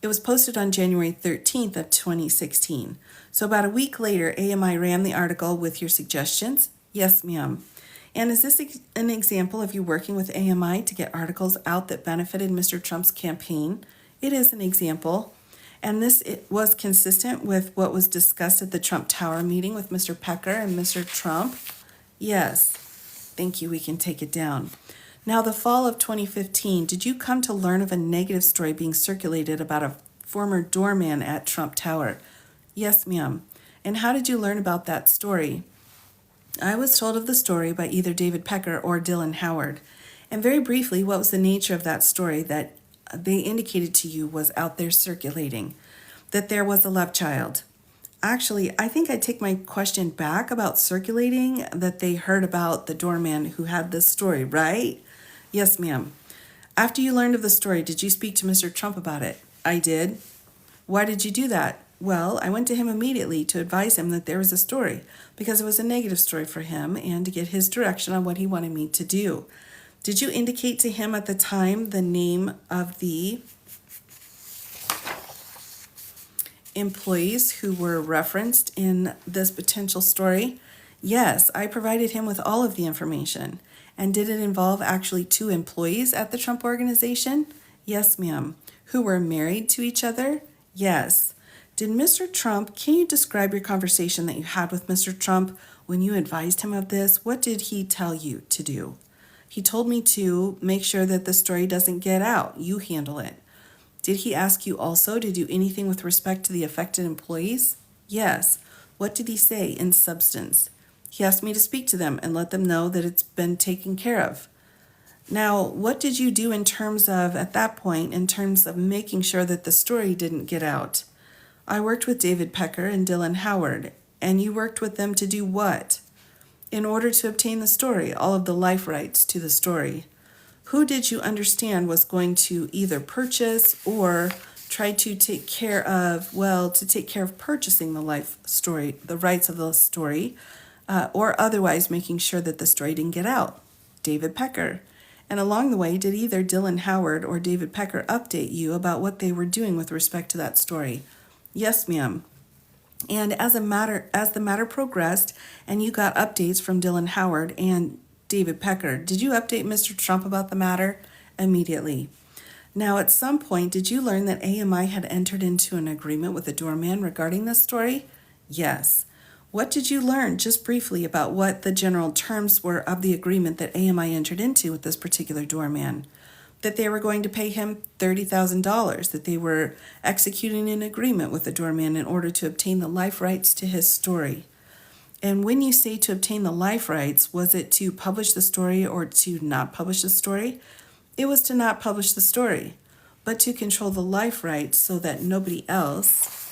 It was posted on January 13th of 2016. So about a week later, AMI ran the article with your suggestions? Yes, ma'am. And is this an example of you working with AMI to get articles out that benefited Mr. Trump's campaign? It is an example. And it was consistent with what was discussed at the Trump Tower meeting with Mr. Pecker and Mr. Trump? Yes. Thank you. We can take it down. Now, the fall of 2015, did you come to learn of a negative story being circulated about a former doorman at Trump Tower? Yes, ma'am. And how did you learn about that story? I was told of the story by either David Pecker or Dylan Howard. And very briefly, what was the nature of that story that they indicated to you was out there circulating? That there was a love child. Actually, I think I take my question back about circulating, that they heard about the doorman who had this story, right? Yes, ma'am. After you learned of the story, did you speak to Mr. Trump about it? I did. Why did you do that? Well, I went to him immediately to advise him that there was a story, because it was a negative story for him, and to get his direction on what he wanted me to do. Did you indicate to him at the time the name of the employees who were referenced in this potential story? Yes, I provided him with all of the information. And did it involve actually 2 employees at the Trump Organization? Yes, ma'am. Who were married to each other? Yes. Did Mr. Trump, can you describe your conversation that you had with Mr. Trump when you advised him of this? What did he tell you to do? He told me to make sure that the story doesn't get out. You handle it. Did he ask you also to do anything with respect to the affected employees? Yes. What did he say in substance? He asked me to speak to them and let them know that it's been taken care of. Now, what did you do in terms of, at that point, in terms of making sure that the story didn't get out? I worked with David Pecker and Dylan Howard, and you worked with them to do what? In order to obtain the story, all of the life rights to the story. Who did you understand was going to either purchase or try to take care of, purchasing the life story, the rights of the story, or otherwise making sure that the story didn't get out? David Pecker. And along the way, did either Dylan Howard or David Pecker update you about what they were doing with respect to that story? Yes, ma'am. And as the matter progressed and you got updates from Dylan Howard and David Pecker, did you update Mr. Trump about the matter? Immediately. Now, at some point, did you learn that AMI had entered into an agreement with the doorman regarding this story? Yes. What did you learn, just briefly, about what the general terms were of the agreement that AMI entered into with this particular doorman? That they were going to pay him $30,000, that they were executing an agreement with the doorman in order to obtain the life rights to his story. And when you say to obtain the life rights, was it to publish the story or to not publish the story? It was to not publish the story, but to control the life rights so that nobody else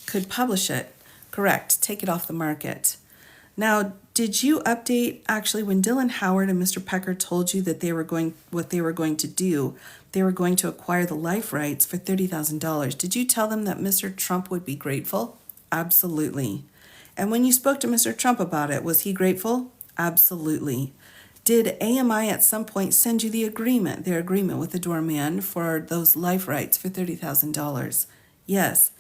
could publish it. Correct. Take it off the market. Now, did you update, actually, when Dylan Howard and Mr. Pecker told you that what they were going to do, they were going to acquire the life rights for $30,000. Did you tell them that Mr. Trump would be grateful? Absolutely. And when you spoke to Mr. Trump about it, was he grateful? Absolutely. Did AMI at some point send you their agreement with the doorman for those life rights for $30,000? Yes.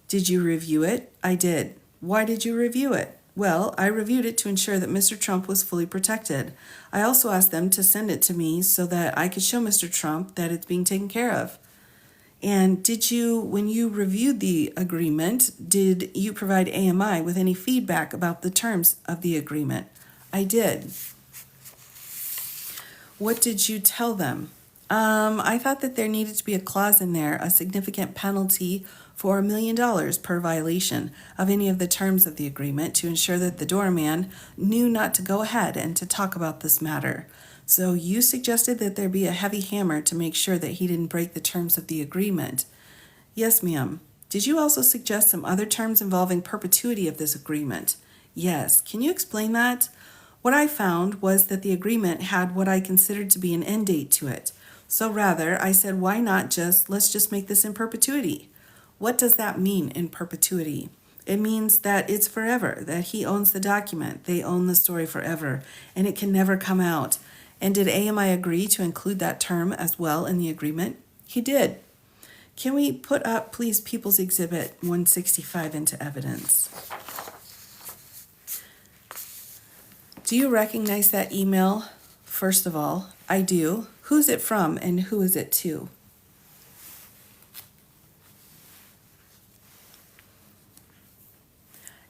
Did you review it? I did. Why did you review it? Well, I reviewed it to ensure that Mr. Trump was fully protected. I also asked them to send it to me so that I could show Mr. Trump that it's being taken care of. And did you, when you reviewed the agreement, did you provide AMI with any feedback about the terms of the agreement? I did. What did you tell them? I thought that there needed to be a clause in there, a significant penalty for $1 million per violation of any of the terms of the agreement to ensure that the doorman knew not to go ahead and to talk about this matter. So you suggested that there be a heavy hammer to make sure that he didn't break the terms of the agreement. Yes, ma'am. Did you also suggest some other terms involving perpetuity of this agreement? Yes. Can you explain that? What I found was that the agreement had what I considered to be an end date to it. So rather, I said, why not let's just make this in perpetuity? What does that mean in perpetuity? It means that it's forever, that he owns the document, they own the story forever, and it can never come out. And did AMI agree to include that term as well in the agreement? He did. Can we put up, please, People's Exhibit 165 into evidence? Do you recognize that email? First of all, I do. Who's it from and who is it to?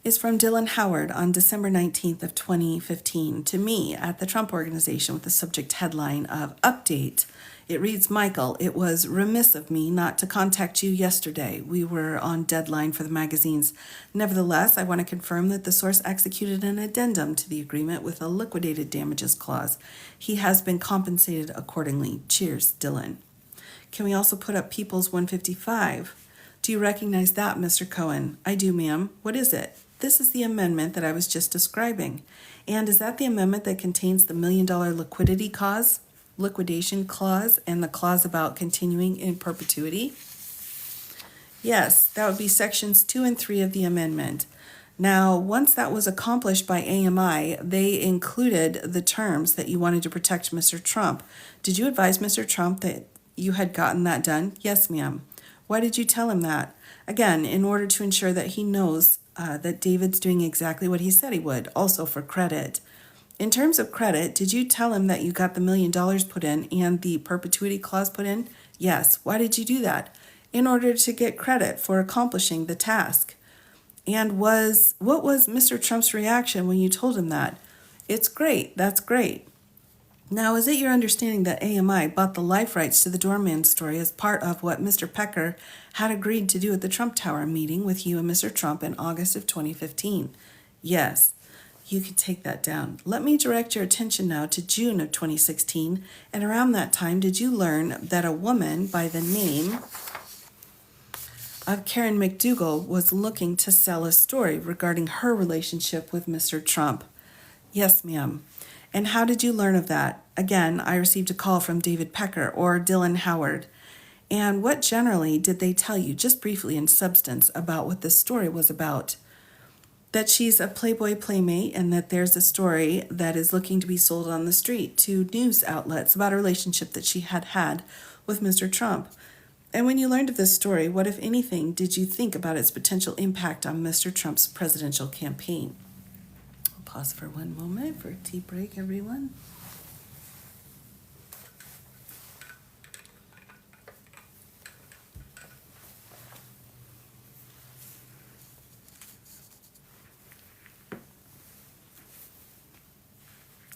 is from Dylan Howard on December 19th of 2015 to me at the Trump Organization with the subject headline of Update. It reads, Michael, it was remiss of me not to contact you yesterday. We were on deadline for the magazines. Nevertheless, I want to confirm that the source executed an addendum to the agreement with a liquidated damages clause. He has been compensated accordingly. Cheers, Dylan. Can we also put up People's 155? Do you recognize that, Mr. Cohen? I do, ma'am. What is it? This is the amendment that I was just describing. And is that the amendment that contains the $1 million liquidation clause and the clause about continuing in perpetuity? Yes, that would be sections 2 and 3 of the amendment. Now, once that was accomplished by AMI, they included the terms that you wanted to protect Mr. Trump. Did you advise Mr. Trump that you had gotten that done? Yes, ma'am. Why did you tell him that? Again, in order to ensure that he knows that David's doing exactly what he said he would, also for credit. In terms of credit, did you tell him that you got the $1 million put in and the perpetuity clause put in? Yes. Why did you do that? In order to get credit for accomplishing the task. And what was Mr. Trump's reaction when you told him that? It's great. That's great. Now, is it your understanding that AMI bought the life rights to the doorman story as part of what Mr. Pecker had agreed to do at the Trump Tower meeting with you and Mr. Trump in August of 2015? Yes. You can take that down. Let me direct your attention now to June of 2016. And around that time, did you learn that a woman by the name of Karen McDougal was looking to sell a story regarding her relationship with Mr. Trump? Yes, ma'am. And how did you learn of that? Again, I received a call from David Pecker or Dylan Howard. And what generally did they tell you, just briefly in substance, about what this story was about? That she's a Playboy playmate and that there's a story that is looking to be sold on the street to news outlets about a relationship that she had with Mr. Trump. And when you learned of this story, what, if anything, did you think about its potential impact on Mr. Trump's presidential campaign? I'll pause for one moment for a tea break, everyone.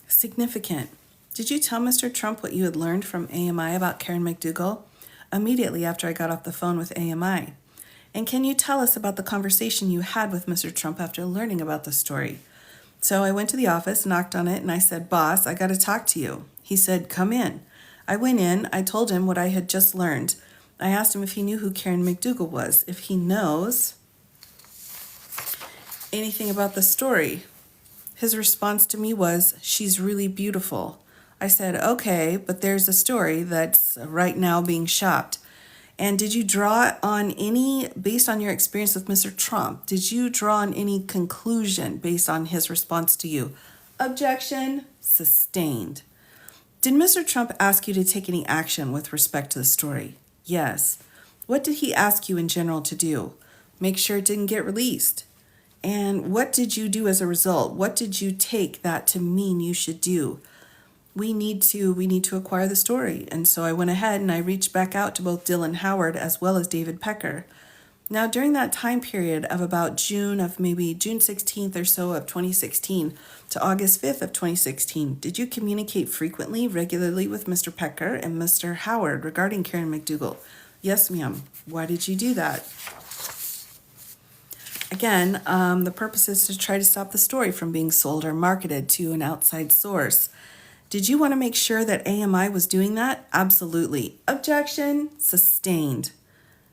Significant. Did you tell Mr. Trump what you had learned from AMI about Karen McDougal? Immediately after I got off the phone with AMI. And can you tell us about the conversation you had with Mr. Trump after learning about the story? So I went to the office, knocked on it, and I said, Boss, I got to talk to you. He said, come in. I went in. I told him what I had just learned. I asked him if he knew who Karen McDougal was, if he knows anything about the story. His response to me was, she's really beautiful. I said, okay, but there's a story that's right now being shopped. And did you draw on any, based on your experience with Mr. Trump, did you draw on any conclusion based on his response to you? Objection, sustained. Did Mr. Trump ask you to take any action with respect to the story? Yes. What did he ask you in general to do? Make sure it didn't get released. And what did you do as a result? What did you take that to mean you should do? We need to acquire the story. And so I went ahead and I reached back out to both Dylan Howard as well as David Pecker. Now, during that time period of about June 16th or so of 2016 to August 5th of 2016, did you communicate frequently, regularly with Mr. Pecker and Mr. Howard regarding Karen McDougal? Yes, ma'am. Why did you do that? Again, the purpose is to try to stop the story from being sold or marketed to an outside source. Did you want to make sure that AMI was doing that? Absolutely. Objection, sustained.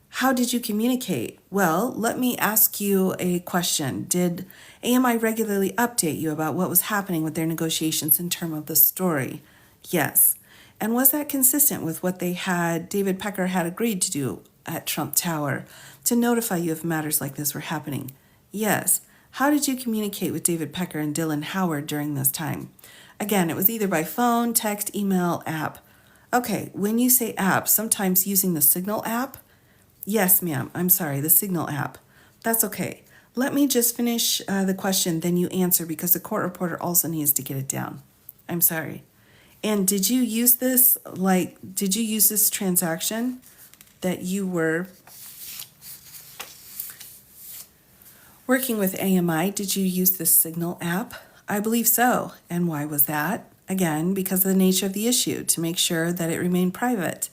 How did you communicate? Well, let me ask you a question. Did AMI regularly update you about what was happening with their negotiations in terms of the story? Yes. And was that consistent with what David Pecker had agreed to do at Trump Tower to notify you if matters like this were happening? Yes. How did you communicate with David Pecker and Dylan Howard during this time? Again, it was either by phone, text, email, app. Okay, when you say app, sometimes using the Signal app? Yes, ma'am. I'm sorry, the Signal app. That's okay. Let me just finish the question, then you answer because the court reporter also needs to get it down. I'm sorry. And did you use this transaction that you were Working with AMI, did you use the Signal app? I believe so. And why was that? Again, because of the nature of the issue, to make sure that it remained private.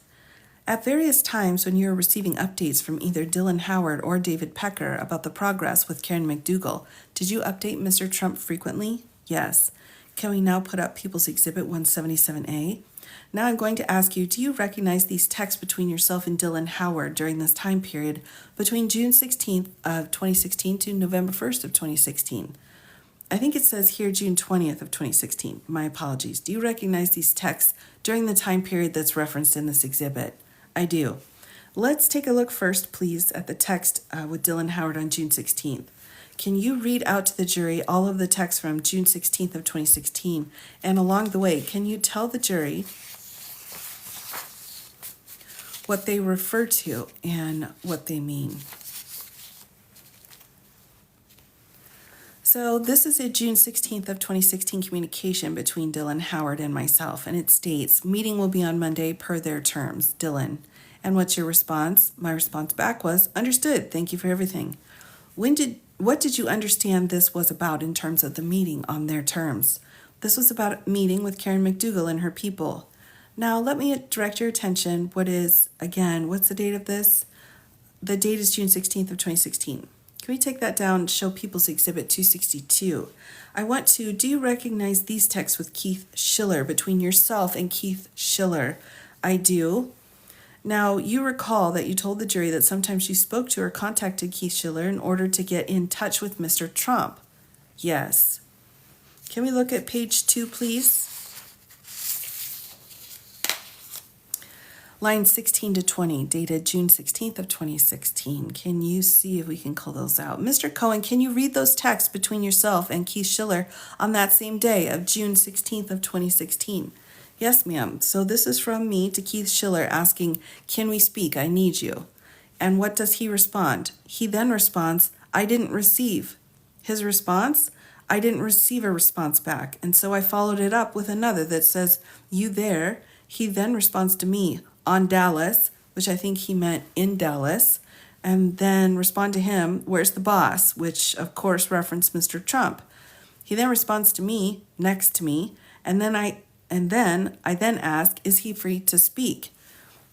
At various times when you were receiving updates from either Dylan Howard or David Pecker about the progress with Karen McDougal, did you update Mr. Trump frequently? Yes. Can we now put up People's Exhibit 177A? Now I'm going to ask you, do you recognize these texts between yourself and Dylan Howard during this time period between June 16th of 2016 to November 1st of 2016? I think it says here June 20th of 2016. My apologies. Do you recognize these texts during the time period that's referenced in this exhibit? I do. Let's take a look first, please, at the text with Dylan Howard on June 16th. Can you read out to the jury all of the text from June 16th of 2016? And along the way, can you tell the jury what they refer to and what they mean? So this is a June 16th of 2016 communication between Dylan Howard and myself, and it states, meeting will be on Monday per their terms, Dylan. And what's your response? My response back was, understood, thank you for everything. What did you understand this was about in terms of the meeting on their terms? This was about a meeting with Karen McDougal and her people. Now let me direct your attention, what's the date of this? The date is June 16th of 2016. Can we take that down and show People's Exhibit 262? I want to, do you recognize these texts with Keith Schiller, between yourself and Keith Schiller? I do. Now, you recall that you told the jury that sometimes you spoke to or contacted Keith Schiller in order to get in touch with Mr. Trump. Yes. Can we look at page 2, please? Lines 16 to 20, dated June 16th of 2016. Can you see if we can call those out? Mr. Cohen, can you read those texts between yourself and Keith Schiller on that same day of June 16th of 2016? Yes, ma'am. So this is from me to Keith Schiller asking, can we speak? I need you. And what does he respond? He then responds, I didn't receive. His response? I didn't receive a response back. And so I followed it up with another that says, you there? He then responds to me, on Dallas, which I think he meant in Dallas, and then respond to him, where's the boss, which of course referenced Mr. Trump. He then responds to me, next to me, and then I ask, is he free to speak?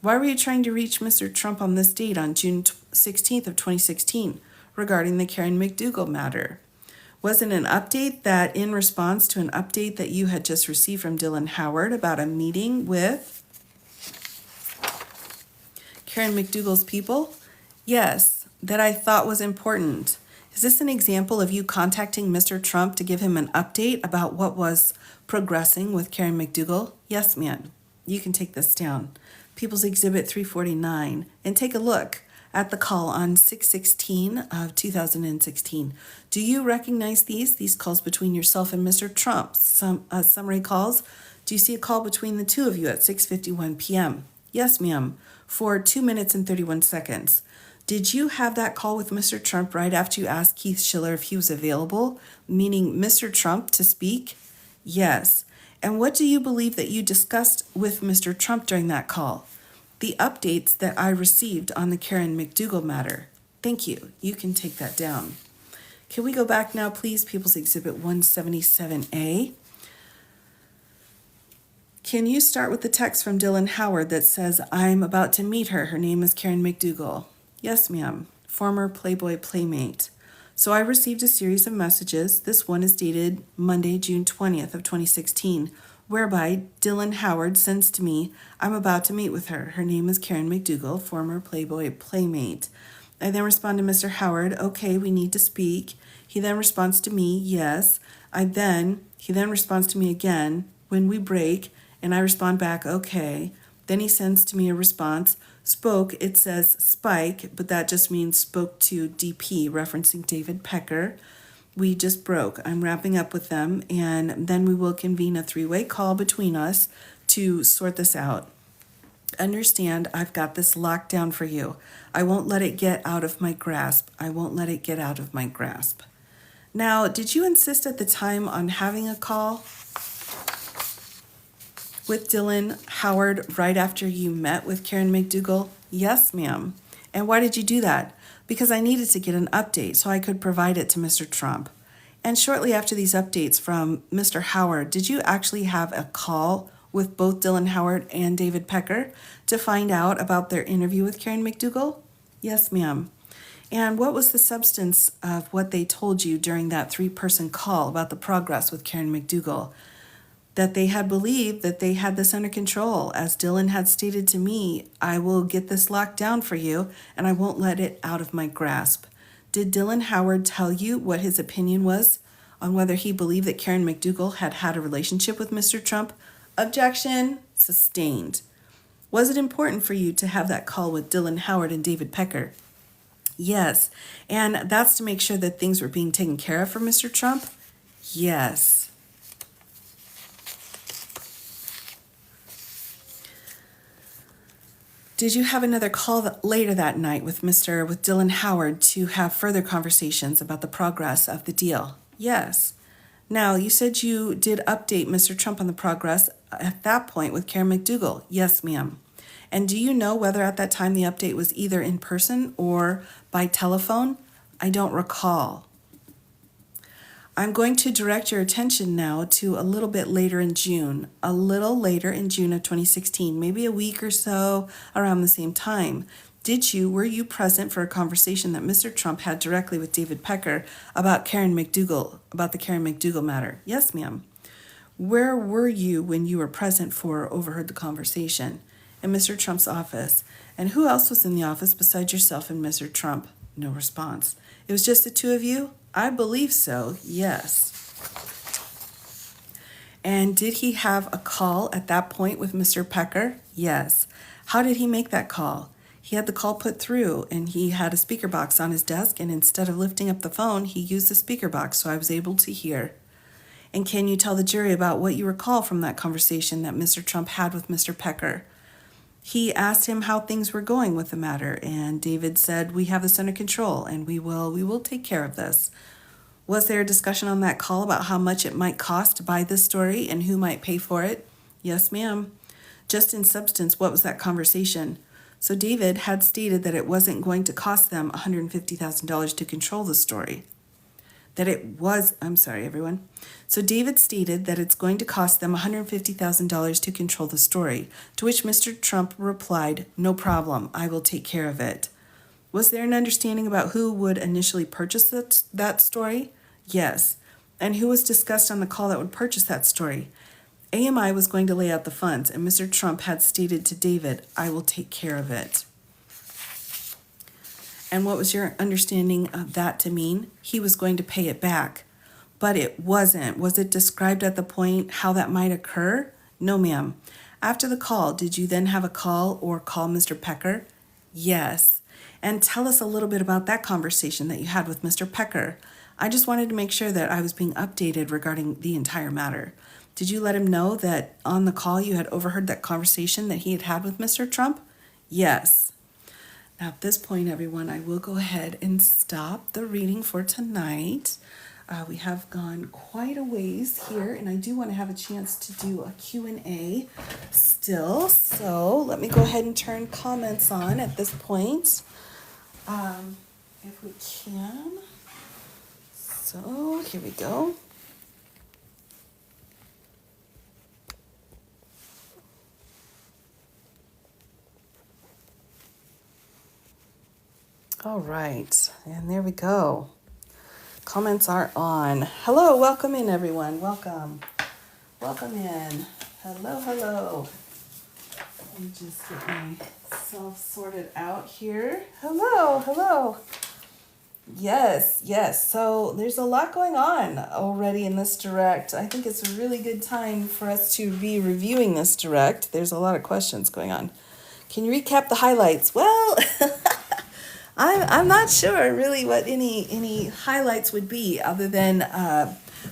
Why were you trying to reach Mr. Trump on this date on June 16th of 2016 regarding the Karen McDougal matter? Was it an update that in response to an update that you had just received from Dylan Howard about a meeting with Karen McDougal's people? Yes, that I thought was important. Is this an example of you contacting Mr. Trump to give him an update about what was progressing with Karen McDougal? Yes, ma'am. You can take this down. People's Exhibit 349, and take a look at the call on 6/16 of 2016. Do you recognize these calls between yourself and Mr. Trump? Some summary calls. Do you see a call between the two of you at 6:51 p.m.? Yes, ma'am, for 2 minutes and 31 seconds. Did you have that call with Mr. Trump right after you asked Keith Schiller if he was available, meaning Mr. Trump, to speak? Yes. And what do you believe that you discussed with Mr. Trump during that call? The updates that I received on the Karen McDougal matter. Thank you. You can take that down. Can we go back now, please? People's Exhibit 177A. Can you start with the text from Dylan Howard that says, I'm about to meet her. Her name is Karen McDougal. Yes, ma'am. Former Playboy playmate. So I received a series of messages. This one is dated Monday, June 20th of 2016, whereby Dylan Howard sends to me, I'm about to meet with her. Her name is Karen McDougal, former Playboy playmate. I then respond to Mr. Howard, okay, we need to speak. He then responds to me, yes. He then responds to me again when we break, and I respond back, okay. Then he sends to me a response, spoke, it says spike, but that just means spoke to DP, referencing David Pecker. We just broke. I'm wrapping up with them, and then we will convene a 3-way call between us to sort this out. Understand, I've got this locked down for you. I won't let it get out of my grasp. I won't let it get out of my grasp. Now, did you insist at the time on having a call with Dylan Howard right after you met with Karen McDougal? Yes, ma'am. And why did you do that? Because I needed to get an update so I could provide it to Mr. Trump. And shortly after these updates from Mr. Howard, did you actually have a call with both Dylan Howard and David Pecker to find out about their interview with Karen McDougal? Yes, ma'am. And what was the substance of what they told you during that three-person call about the progress with Karen McDougal? That they had believed that they had this under control. As Dylan had stated to me, I will get this locked down for you and I won't let it out of my grasp. Did Dylan Howard tell you what his opinion was on whether he believed that Karen McDougal had had a relationship with Mr. Trump? Objection sustained. Was it important for you to have that call with Dylan Howard and David Pecker? Yes. And that's to make sure that things were being taken care of for Mr. Trump? Yes. Did you have another call later that night with Dylan Howard to have further conversations about the progress of the deal? Yes. Now, you said you did update Mr. Trump on the progress at that point with Karen McDougal. Yes, ma'am. And do you know whether at that time the update was either in person or by telephone? I don't recall. I'm going to direct your attention now to a little bit later in June, of 2016, maybe a week or so around the same time. Were you present for a conversation that Mr. Trump had directly with David Pecker about the Karen McDougal matter? Yes, ma'am. Where were you when you were present for overheard the conversation? In Mr. Trump's office. And who else was in the office besides yourself and Mr. Trump? No response. It was just the two of you? I believe so, yes. And did he have a call at that point with Mr. Pecker? Yes. How did he make that call? He had the call put through and he had a speaker box on his desk, and instead of lifting up the phone, he used the speaker box so I was able to hear. And can you tell the jury about what you recall from that conversation that Mr. Trump had with Mr. Pecker? He asked him how things were going with the matter, and David said, we have this under control and we will take care of this. Was there a discussion on that call about how much it might cost to buy this story and who might pay for it? Yes, ma'am. Just in substance, what was that conversation? So David had stated that it wasn't going to cost them $150,000 to control the story. So David stated that it's going to cost them $150,000 to control the story, to which Mr. Trump replied, no problem, I will take care of it. Was there an understanding about who would initially purchase that story? Yes. And who was discussed on the call that would purchase that story? AMI was going to lay out the funds, and Mr. Trump had stated to David, I will take care of it. And what was your understanding of that to mean? He was going to pay it back. But it wasn't. Was it described at the point how that might occur? No, ma'am. After the call, did you then have a call or call Mr. Pecker? Yes. And tell us a little bit about that conversation that you had with Mr. Pecker. I just wanted to make sure that I was being updated regarding the entire matter. Did you let him know that on the call you had overheard that conversation that he had had with Mr. Trump? Yes. Now at this point, everyone, I will go ahead and stop the reading for tonight. We have gone quite a ways here, and I do want to have a chance to do a Q&A still. So let me go ahead and turn comments on at this point, if we can. So here we go. All right, and there we go. Comments are on. Hello, welcome in, everyone. Welcome in. Hello. Let me just get myself sorted out here. Hello. Yes. So there's a lot going on already in this direct. I think it's a really good time for us to be reviewing this direct. There's a lot of questions going on. Can you recap the highlights? Well, I'm not sure really what any highlights would be, other than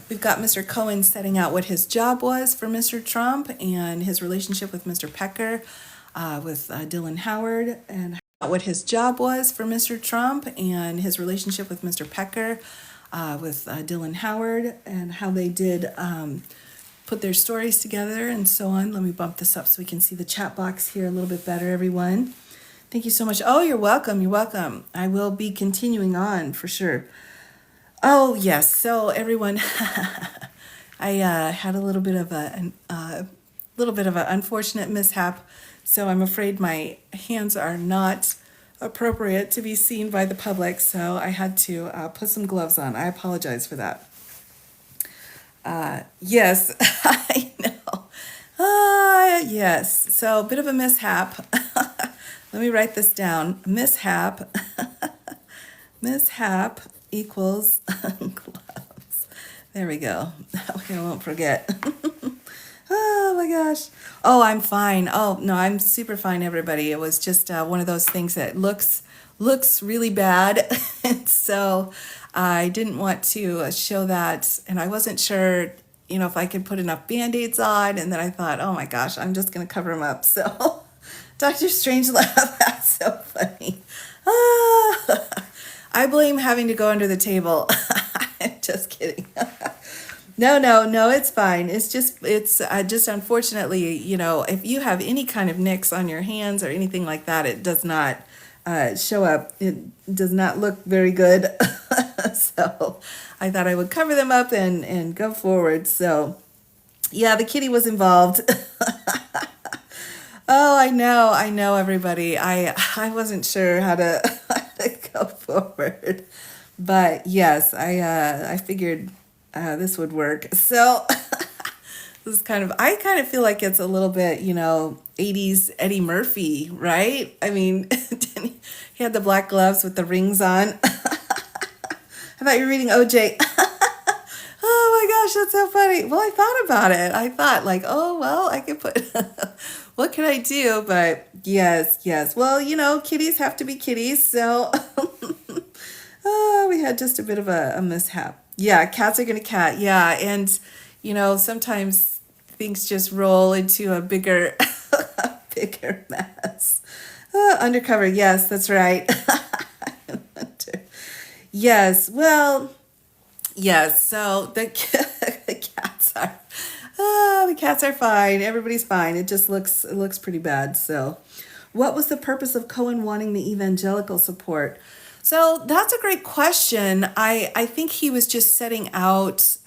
we've got Mr. Cohen setting out what his job was for Mr. Trump and his relationship with Mr. Pecker, with Dylan Howard, and what his job was for Mr. Trump and his relationship with Mr. Pecker, with Dylan Howard, and how they did put their stories together and so on. Let me bump this up so we can see the chat box here a little bit better, everyone. Thank you so much. Oh, you're welcome. You're welcome. I will be continuing on for sure. Oh, yes. So everyone, I had a little bit of an unfortunate mishap. So I'm afraid my hands are not appropriate to be seen by the public. So I had to put some gloves on. I apologize for that. Yes, I know. Yes. So a bit of a mishap. Let me write this down. Mishap. Mishap equals gloves. There we go. That way I won't forget. Oh my gosh. Oh, I'm fine. Oh no, I'm super fine, everybody. It was just one of those things that looks really bad, and so I didn't want to show that, and I wasn't sure, if I could put enough band-aids on, and then I thought, oh my gosh, I'm just gonna cover them up. So, Dr. Strangelove, that's so funny. Ah, I blame having to go under the table. Just kidding. No, it's fine. It's just unfortunately, if you have any kind of nicks on your hands or anything like that, it does not show up. It does not look very good. So I thought I would cover them up and go forward. So yeah, the kitty was involved. Oh, I know, everybody. I wasn't sure how to, how to go forward, but yes, I figured this would work. So this is I kind of feel like it's a little bit, 80s Eddie Murphy, right? I mean, he had the black gloves with the rings on. I thought you were reading OJ. Oh my gosh, that's so funny. Well, I thought about it. I thought like, oh, well, I could put, what can I do? But yes. Well, kitties have to be kitties. So we had just a bit of a mishap. Yeah, cats are going to cat. Yeah. And, sometimes things just roll into a bigger, bigger mess. Undercover. Yes, that's right. Yes. Well, yes. So the cats are fine. Everybody's fine. It looks pretty bad. So, what was the purpose of Cohen wanting the evangelical support? So that's a great question. I think he was just setting out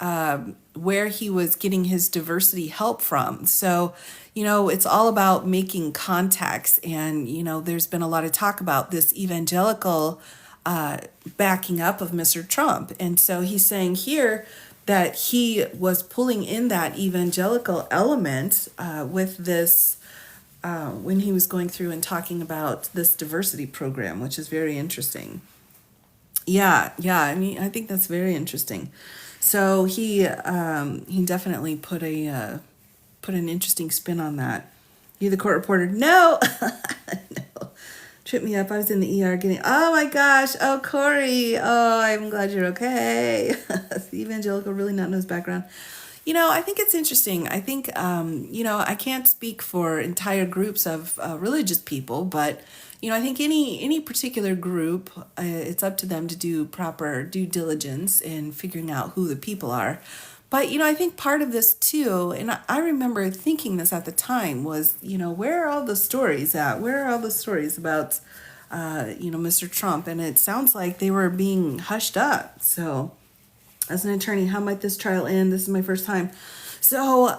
where he was getting his diversity help from. So, it's all about making contacts. And, there's been a lot of talk about this evangelical backing up of Mr. Trump. And so he's saying here that he was pulling in that evangelical element with this when he was going through and talking about this diversity program, which is very interesting. Yeah. I mean, I think that's very interesting. So he definitely put an interesting spin on that. You, the court reporter? No, no. Tripped me up. I was in the ER getting. Oh my gosh. Oh, Corey. Oh, I'm glad you're okay. The evangelical really not know his background. I think it's interesting. I think, I can't speak for entire groups of religious people, but, I think any particular group, it's up to them to do proper due diligence in figuring out who the people are. But, I think part of this too, and I remember thinking this at the time was, where are all the stories at? Where are all the stories about, Mr. Trump? And it sounds like they were being hushed up. So, as an attorney, how might this trial end? This is my first time. So,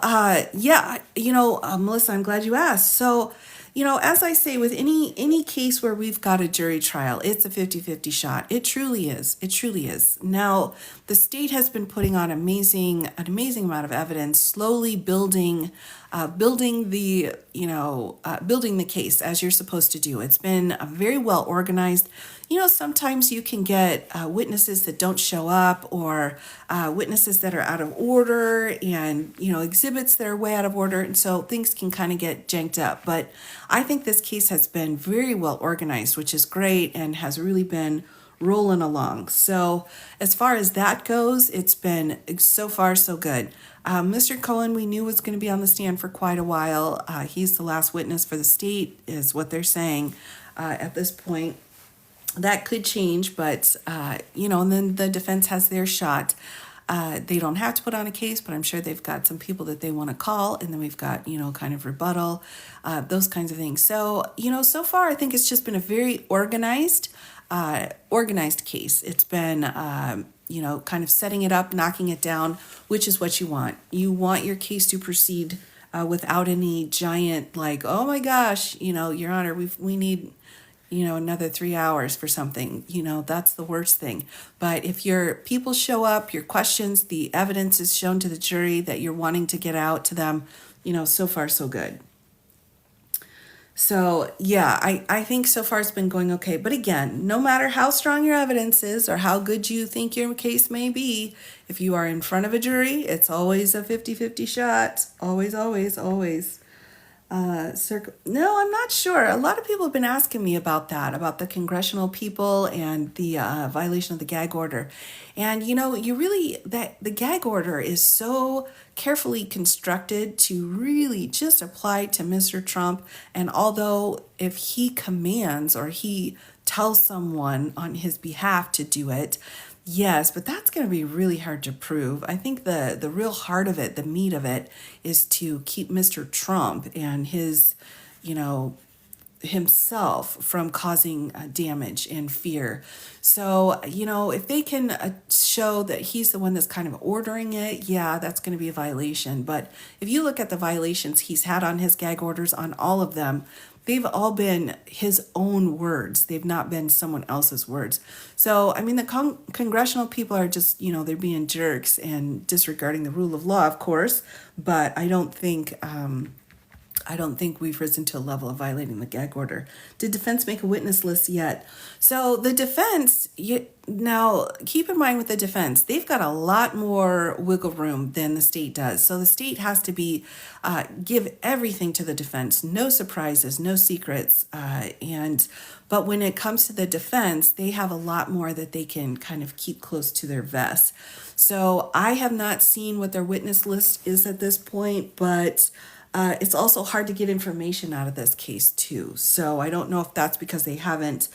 Melissa, I'm glad you asked. So, as I say, with any case where we've got a jury trial, it's a 50-50 shot. It truly is. It truly is. Now, the state has been putting on an amazing amount of evidence, slowly building the case as you're supposed to do. It's been very well organized. Sometimes you can get witnesses that don't show up, or witnesses that are out of order, and exhibits that are way out of order, and so things can kind of get janked up. But I think this case has been very well organized, which is great, and has really been rolling along. So as far as that goes, it's been so far so good. Mr. Cohen, we knew was going to be on the stand for quite a while. He's the last witness for the state, is what they're saying at this point. That could change, but and then the defense has their shot. They don't have to put on a case, but I'm sure they've got some people that they want to call, and then we've got, kind of rebuttal, those kinds of things. So, so far I think it's just been a very organized case. It's been, kind of setting it up, knocking it down, which is what you want. You want your case to proceed without any giant, like, oh my gosh, Your Honor, we need, another 3 hours for something. That's the worst thing. But if your people show up, your questions, the evidence is shown to the jury that you're wanting to get out to them, so far so good. So, yeah, I think so far it's been going okay. But again, no matter how strong your evidence is or how good you think your case may be, if you are in front of a jury, it's always a 50-50 shot. Always, always, always. No, I'm not sure. A lot of people have been asking me about that, about the congressional people and the violation of the gag order. And, the gag order is so carefully constructed to really just apply to Mr. Trump. And although if he commands or he tells someone on his behalf to do it, yes, but that's going to be really hard to prove. I think the real heart of it, the meat of it, is to keep Mr. Trump and his, himself from causing damage and fear. So, if they can show that he's the one that's kind of ordering it, yeah, that's going to be a violation. But if you look at the violations he's had on his gag orders, on all of them, they've all been his own words. They've not been someone else's words. So, the congressional people are just, they're being jerks and disregarding the rule of law, of course. But I don't think we've risen to a level of violating the gag order. Did defense make a witness list yet? So the defense, now keep in mind with the defense, they've got a lot more wiggle room than the state does. So the state has to give everything to the defense, no surprises, no secrets. But when it comes to the defense, they have a lot more that they can kind of keep close to their vest. So I have not seen what their witness list is at this point, but it's also hard to get information out of this case too. So I don't know if that's because they haven't,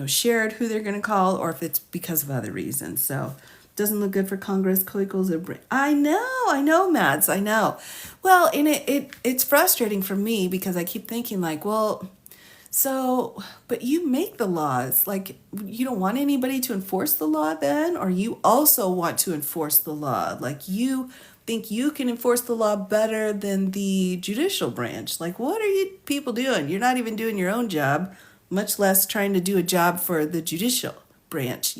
shared who they're going to call, or if it's because of other reasons. So doesn't look good for Congress. I know, Mads, I know. Well, and it's frustrating for me because I keep thinking like, well, so, but you make the laws. Like, you don't want anybody to enforce the law then, or you also want to enforce the law? Like, you think you can enforce the law better than the judicial branch? Like, what are you people doing? You're not even doing your own job, much less trying to do a job for the judicial branch,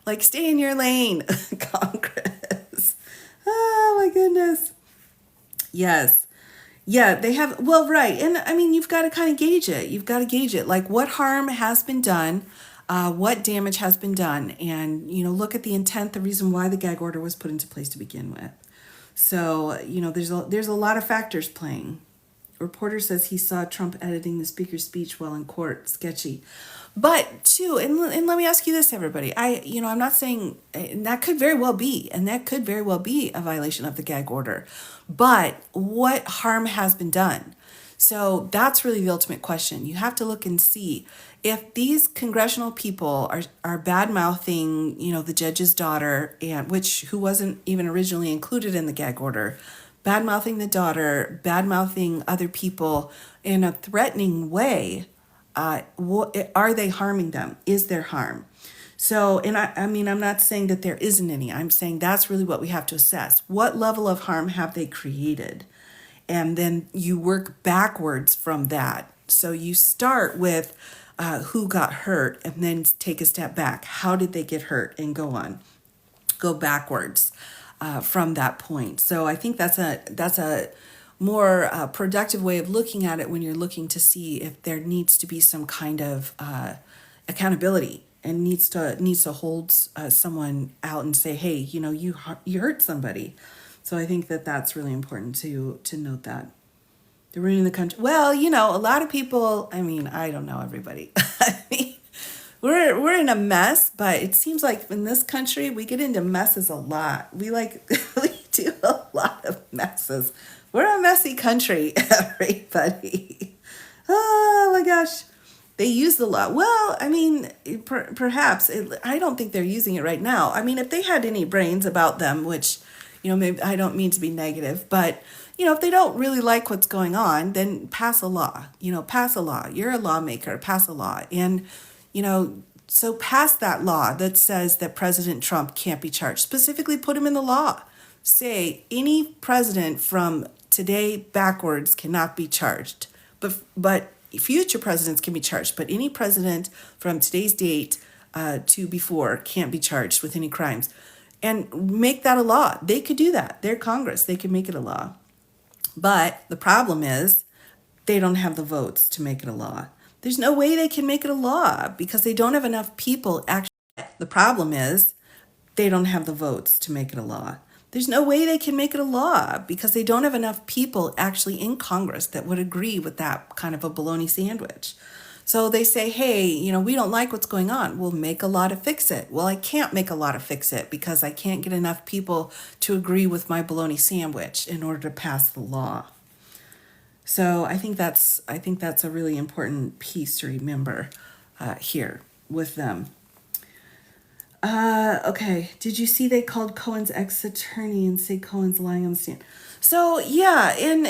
Like, stay in your lane, Congress. Oh, my goodness. Yes. Yeah, they have, well, right. And you've got to kind of gauge it. You've got to gauge it. Like, what harm has been done, what damage has been done, and, look at the intent, the reason why the gag order was put into place to begin with. So, there's a lot of factors playing. Reporter says he saw Trump editing the speaker's speech while in court. Sketchy. But too, and let me ask you this, everybody. I'm not saying, and that could very well be, a violation of the gag order. But what harm has been done? So that's really the ultimate question. You have to look and see if these congressional people are bad mouthing, the judge's daughter, and who wasn't even originally included in the gag order, bad mouthing the daughter, bad mouthing other people in a threatening way. Are they harming them? Is there harm? So, and I'm not saying that there isn't any. I'm saying that's really what we have to assess. What level of harm have they created? And then you work backwards from that. So you start with who got hurt and then take a step back. How did they get hurt? And go backwards from that point. So I think that's a more productive way of looking at it when you're looking to see if there needs to be some kind of accountability and needs to hold someone out and say, hey, you hurt somebody. So I think that's really important to note that. They're ruining the country. Well, a lot of people, I don't know everybody. We're in a mess, but it seems like in this country, we get into messes a lot. We do a lot of messes. We're a messy country, everybody. Oh my gosh. They use the law. Well, I mean, perhaps. I don't think they're using it right now. I mean, if they had any brains about them, which, maybe I don't mean to be negative, but, if they don't really like what's going on, then pass a law. Pass a law. You're a lawmaker, pass a law. And, so pass that law that says that President Trump can't be charged. Specifically put him in the law. Say any president from today backwards cannot be charged. But future presidents can be charged, but any president from today's date to before can't be charged with any crimes. And make that a law. They could do that. They're Congress. They can make it a law. But the problem is they don't have the votes to make it a law. There's no way they can make it a law because they don't have enough people actually. The problem is they don't have the votes to make it a law. There's no way they can make it a law because they don't have enough people actually in Congress that would agree with that kind of a bologna sandwich. So they say, hey, we don't like what's going on. We'll make a law to fix it. Well, I can't make a law to fix it because I can't get enough people to agree with my bologna sandwich in order to pass the law. So I think that's a really important piece to remember here with them. Okay. Did you see they called Cohen's ex-attorney and say Cohen's lying on the stand? So yeah, and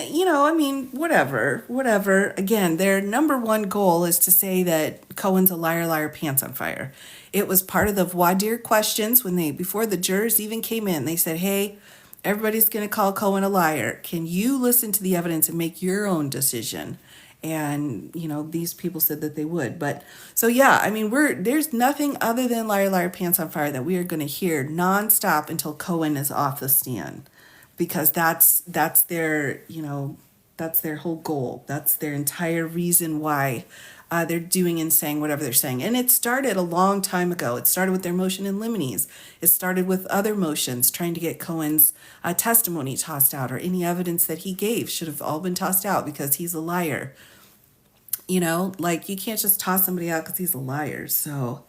whatever. Again, their number one goal is to say that Cohen's a liar, pants on fire. It was part of the voir dire questions before the jurors even came in. They said, hey, everybody's going to call Cohen a liar. Can you listen to the evidence and make your own decision? And, these people said that they would. But so, yeah, there's nothing other than liar, pants on fire that we are going to hear nonstop until Cohen is off the stand, because that's their, that's their whole goal. That's their entire reason why they're doing and saying whatever they're saying. And it started a long time ago. It started with their motion in limines. It started with other motions trying to get Cohen's testimony tossed out, or any evidence that he gave should have all been tossed out because he's a liar. You can't just toss somebody out because he's a liar. So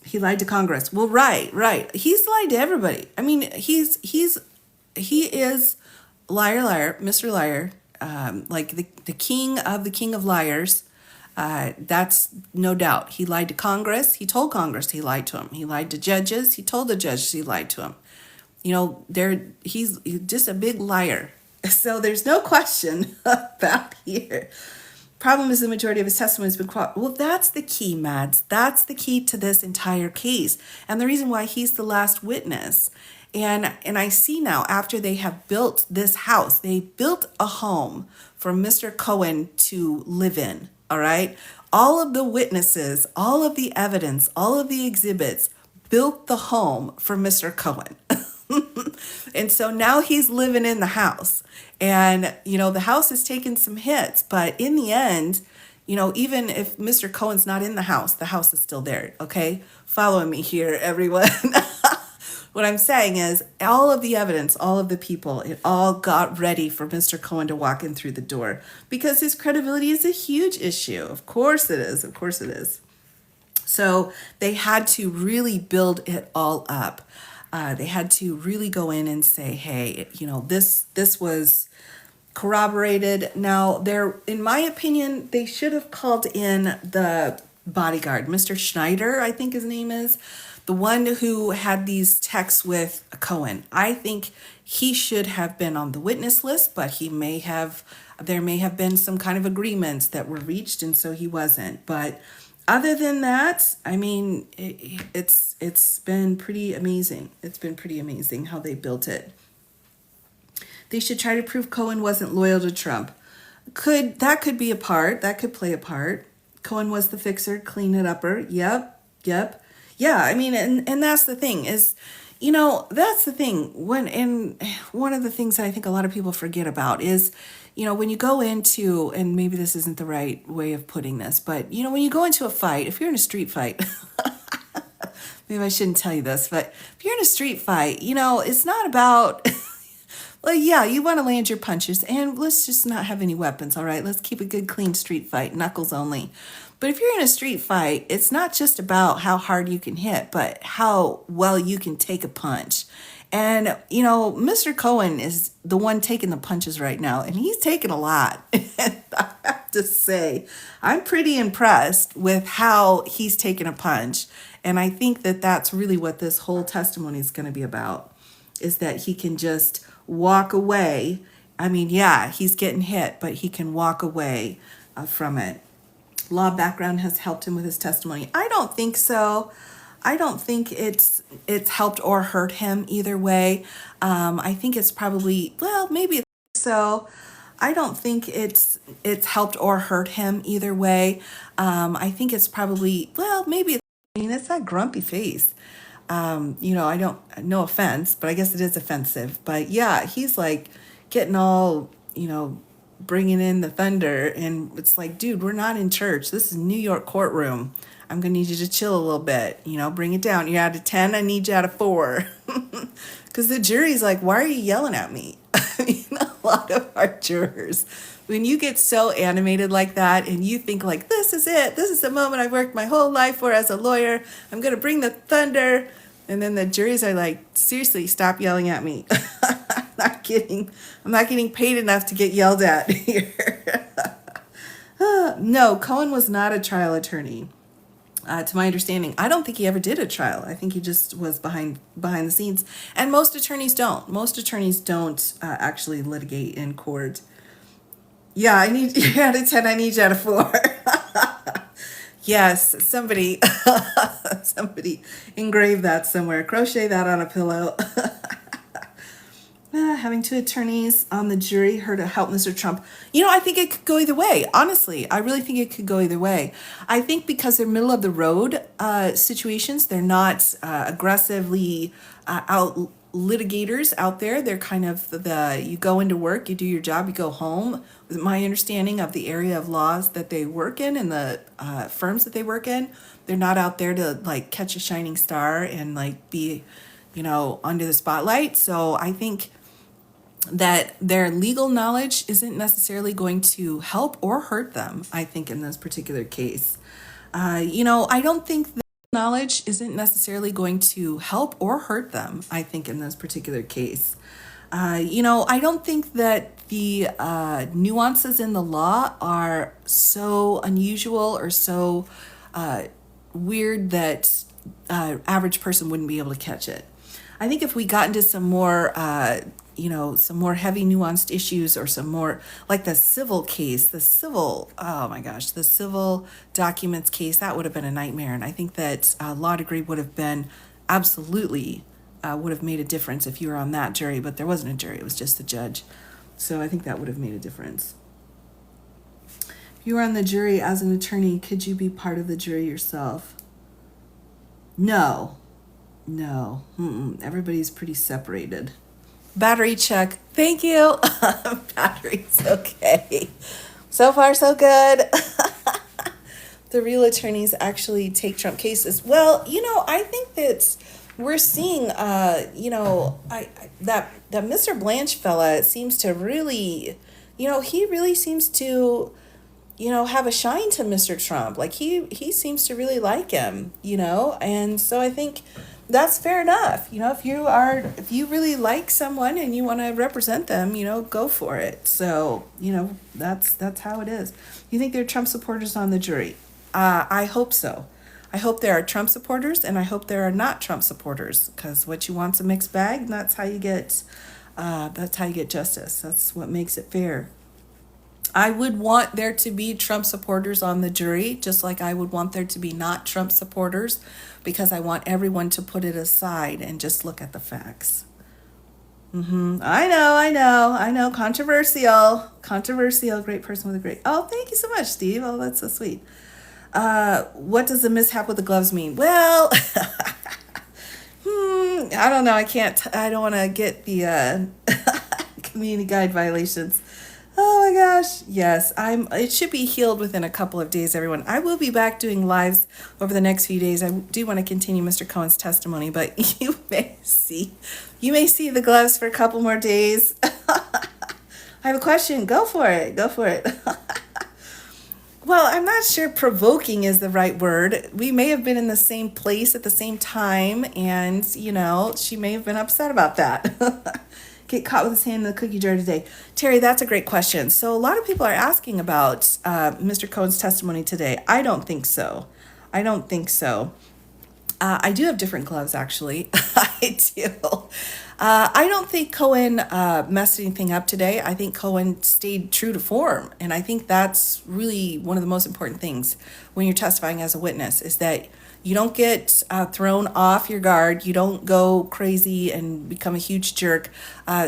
he lied to Congress. Well, right. He's lied to everybody. He is liar, Mr. Liar, like the king of liars. That's no doubt. He lied to Congress. He told Congress he lied to him. He lied to judges. He told the judges he lied to him. He's just a big liar. So there's no question about here. Problem is the majority of his testimony has been quoted. Well, that's the key, Mads. That's the key to this entire case. And the reason why he's the last witness. And I see now, after they have built this house, they built a home for Mr. Cohen to live in, all right? All of the witnesses, all of the evidence, all of the exhibits built the home for Mr. Cohen. And so now he's living in the house. And, the house has taken some hits. But in the end, even if Mr. Cohen's not in the house is still there. Okay? Following me here, everyone. What I'm saying is all of the evidence, all of the people, it all got ready for Mr. Cohen to walk in through the door because his credibility is a huge issue. Of course it is. Of course it is. So they had to really build it all up. They had to really go in and say, hey, this was corroborated. Now, in my opinion, they should have called in the bodyguard, Mr. Schneider, I think his name is, the one who had these texts with Cohen. I think he should have been on the witness list, but there may have been some kind of agreements that were reached, and so he wasn't. But other than that, it's been pretty amazing. It's been pretty amazing how they built it. They should try to prove Cohen wasn't loyal to Trump. That could be a part. That could play a part. Cohen was the fixer, clean it upper. Yep. Yeah, and that's the thing is, that's the thing. One of the things that I think a lot of people forget about is, when you go into, and maybe this isn't the right way of putting this, but, when you go into a fight, if you're in a street fight, maybe I shouldn't tell you this, but if you're in a street fight, it's not about, well, yeah, you want to land your punches, and let's just not have any weapons, all right? Let's keep a good, clean street fight, knuckles only. But if you're in a street fight, it's not just about how hard you can hit, but how well you can take a punch. And, Mr. Cohen is the one taking the punches right now, and he's taking a lot. have to say, I'm pretty impressed with how he's taken a punch. And I think that that's really what this whole testimony is going to be about, is that he can just walk away. I mean, yeah, he's getting hit, but he can walk away from it. Law background has helped him with his testimony. I don't think so. I don't think it's helped or hurt him either way. I think it's probably, well, maybe so. I don't think it's helped or hurt him either way. I think it's probably, well, maybe. I mean, it's that grumpy face. I don't, no offense, but I guess it is offensive. But yeah, he's like getting all, bringing in the thunder. And it's like, dude, we're not in church. This is New York courtroom. I'm going to need you to chill a little bit, bring it down. You're out of 10, I need you out of 4. Because the jury's like, why are you yelling at me? I mean, a lot of our jurors, when you get so animated like that and you think like, this is it. This is the moment I've worked my whole life for as a lawyer. I'm going to bring the thunder. And then the juries are like, seriously, stop yelling at me. I'm not kidding. I'm not getting paid enough to get yelled at here. No, Cohen was not a trial attorney. To my understanding, I don't think he ever did a trial. I think he just was behind the scenes. And most attorneys don't. Most attorneys don't actually litigate in court. Yeah, I need you out of 10. I need you out of 4. Yes, somebody engrave that somewhere. Crochet that on a pillow. Having 2 attorneys on the jury here to help Mr. Trump. I think it could go either way. Honestly, I really think it could go either way. I think because they're middle of the road situations, they're not aggressively out litigators out there. They're kind of you go into work, you do your job, you go home. With my understanding of the area of laws that they work in and the firms that they work in, they're not out there to like catch a shining star and like be, under the spotlight. So I think that their legal knowledge isn't necessarily going to help or hurt them, I think, in this particular case. I don't think that knowledge isn't necessarily going to help or hurt them, I think, in this particular case. I don't think that the nuances in the law are so unusual or so weird that average person wouldn't be able to catch it. I think if we got into some more some more heavy nuanced issues or some more like the civil documents case, that would have been a nightmare. And I think that law degree would have been absolutely would have made a difference if you were on that jury, but there wasn't a jury, it was just the judge. So I think that would have made a difference. If you were on the jury as an attorney, could you be part of the jury yourself? No. Everybody's pretty separated. Battery check. Thank you. Battery's okay. So far, so good. The real attorneys actually take Trump cases. Well, I think that we're seeing, that Mr. Blanche fella seems to really, he really seems to, have a shine to Mr. Trump. Like he seems to really like him, and so I think that's fair enough. If you really like someone and you want to represent them, go for it. So, that's how it is. You think there are Trump supporters on the jury? I hope so. I hope there are Trump supporters and I hope there are not Trump supporters, because what you want's a mixed bag. And that's how you get justice. That's what makes it fair. I would want there to be Trump supporters on the jury, just like I would want there to be not Trump supporters, because I want everyone to put it aside and just look at the facts. I know. Controversial. Great person with a great. Oh, thank you so much, Steve. Oh, that's so sweet. What does the mishap with the gloves mean? Well, I don't know. I don't want to get the community guide violations. Oh my gosh. Yes, it should be healed within a couple of days, everyone. I will be back doing lives over the next few days. I do want to continue Mr. Cohen's testimony, but you may see the gloves for a couple more days. I have a question. Go for it. Well, I'm not sure provoking is the right word. We may have been in the same place at the same time, and, she may have been upset about that. get caught with his hand in the cookie jar today? Terry, that's a great question. So a lot of people are asking about Mr. Cohen's testimony today. I don't think so. I don't think so. I do have different gloves, actually. I do. I don't think Cohen messed anything up today. I think Cohen stayed true to form. And I think that's really one of the most important things when you're testifying as a witness is that you don't get thrown off your guard. You don't go crazy and become a huge jerk.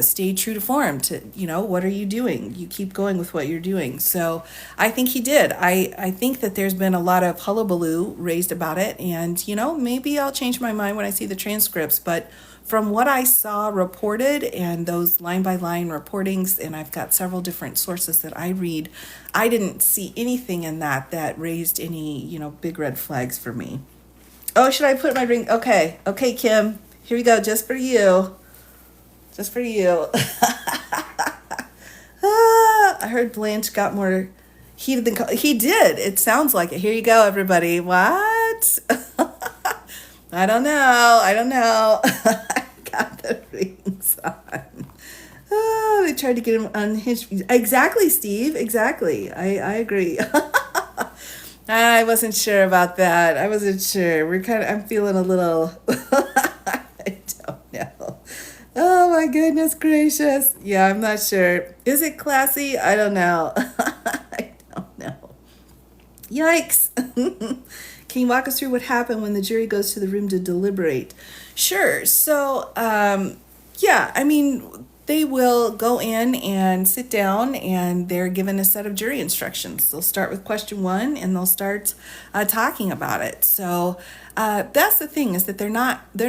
Stay true to form to, what are you doing? You keep going with what you're doing. So I think he did. I think that there's been a lot of hullabaloo raised about it. And, maybe I'll change my mind when I see the transcripts. But from what I saw reported and those line by line reportings, and I've got several different sources that I read, I didn't see anything in that raised any, big red flags for me. Oh, should I put my ring? Okay, Kim, here we go, just for you. Just for you. I heard Blanche got more heated than he did. It sounds like it. Here you go, everybody. What? I don't know. I got the rings on. Oh, they tried to get him unhinged. Exactly, Steve. Exactly. I agree. I wasn't sure about that. I wasn't sure. I'm feeling a little, I don't know. Oh my goodness gracious. Yeah, I'm not sure. Is it classy? I don't know. I don't know. Yikes. Can you walk us through what happened when the jury goes to the room to deliberate? Sure. So, they will go in and sit down and they're given a set of jury instructions. They'll start with question 1 and they'll start talking about it. So that's the thing is that they're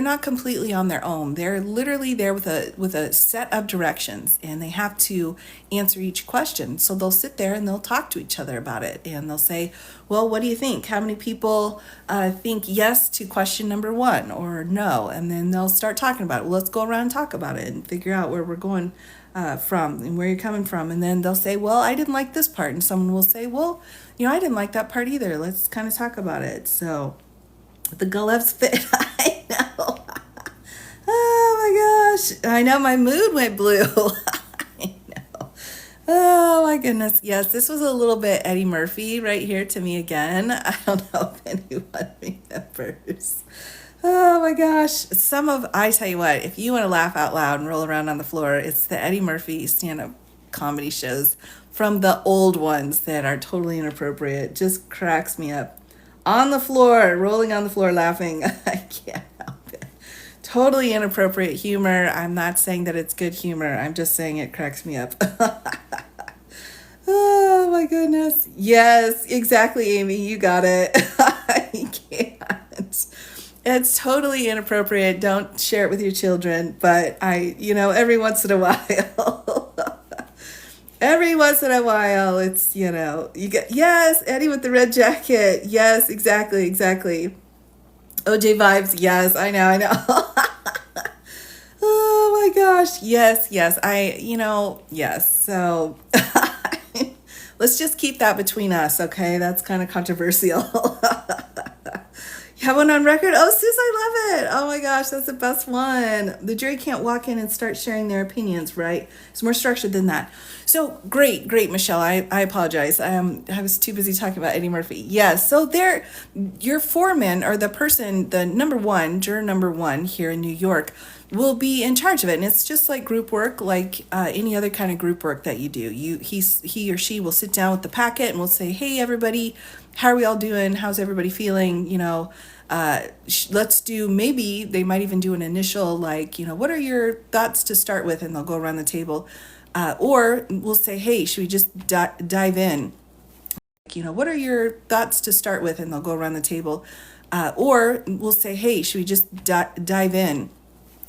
not completely on their own. They're literally there with a set of directions and they have to answer each question. So they'll sit there and they'll talk to each other about it and they'll say, well, what do you think? How many people think yes to question number 1 or no? And then they'll start talking about it. Well, let's go around and talk about it and figure out where we're going from and where you're coming from. And then they'll say, well, I didn't like this part. And someone will say, well, I didn't like that part either. Let's kind of talk about it. So the gloves fit. I know. Oh my gosh. I know my mood went blue. I know. Oh my goodness. Yes, this was a little bit Eddie Murphy right here to me again. I don't know if anyone remembers. Oh my gosh. I tell you what, if you want to laugh out loud and roll around on the floor, it's the Eddie Murphy stand-up comedy shows from the old ones that are totally inappropriate. Just cracks me up. On the floor, rolling on the floor, laughing. I can't help it. Totally inappropriate humor. I'm not saying that it's good humor. I'm just saying it cracks me up. Oh my goodness. Yes, exactly, Amy. You got it. I can't. It's totally inappropriate. Don't share it with your children. But every once in a while. Every once in a while, it's, you get, yes, Eddie with the red jacket. Yes, exactly. OJ vibes. Yes, I know. Oh my gosh. Yes. Yes. So let's just keep that between us. Okay. That's kind of controversial. You have one on record? Oh, Sis, I love it. Oh my gosh, that's the best one. The jury can't walk in and start sharing their opinions, right? It's more structured than that. So great, Michelle. I apologize. I was too busy talking about Eddie Murphy. Yes. So your foreman or the person, the juror number 1 here in New York, will be in charge of it. And it's just like group work, like any other kind of group work that you do. He or she will sit down with the packet and will say, hey, everybody, how are we all doing? How's everybody feeling? Let's do, maybe they might even do an initial, what are your thoughts to start with? And they'll go around the table. Or we'll say, hey, should we just dive in? What are your thoughts to start with? And they'll go around the table. Or we'll say, hey, should we just dive in?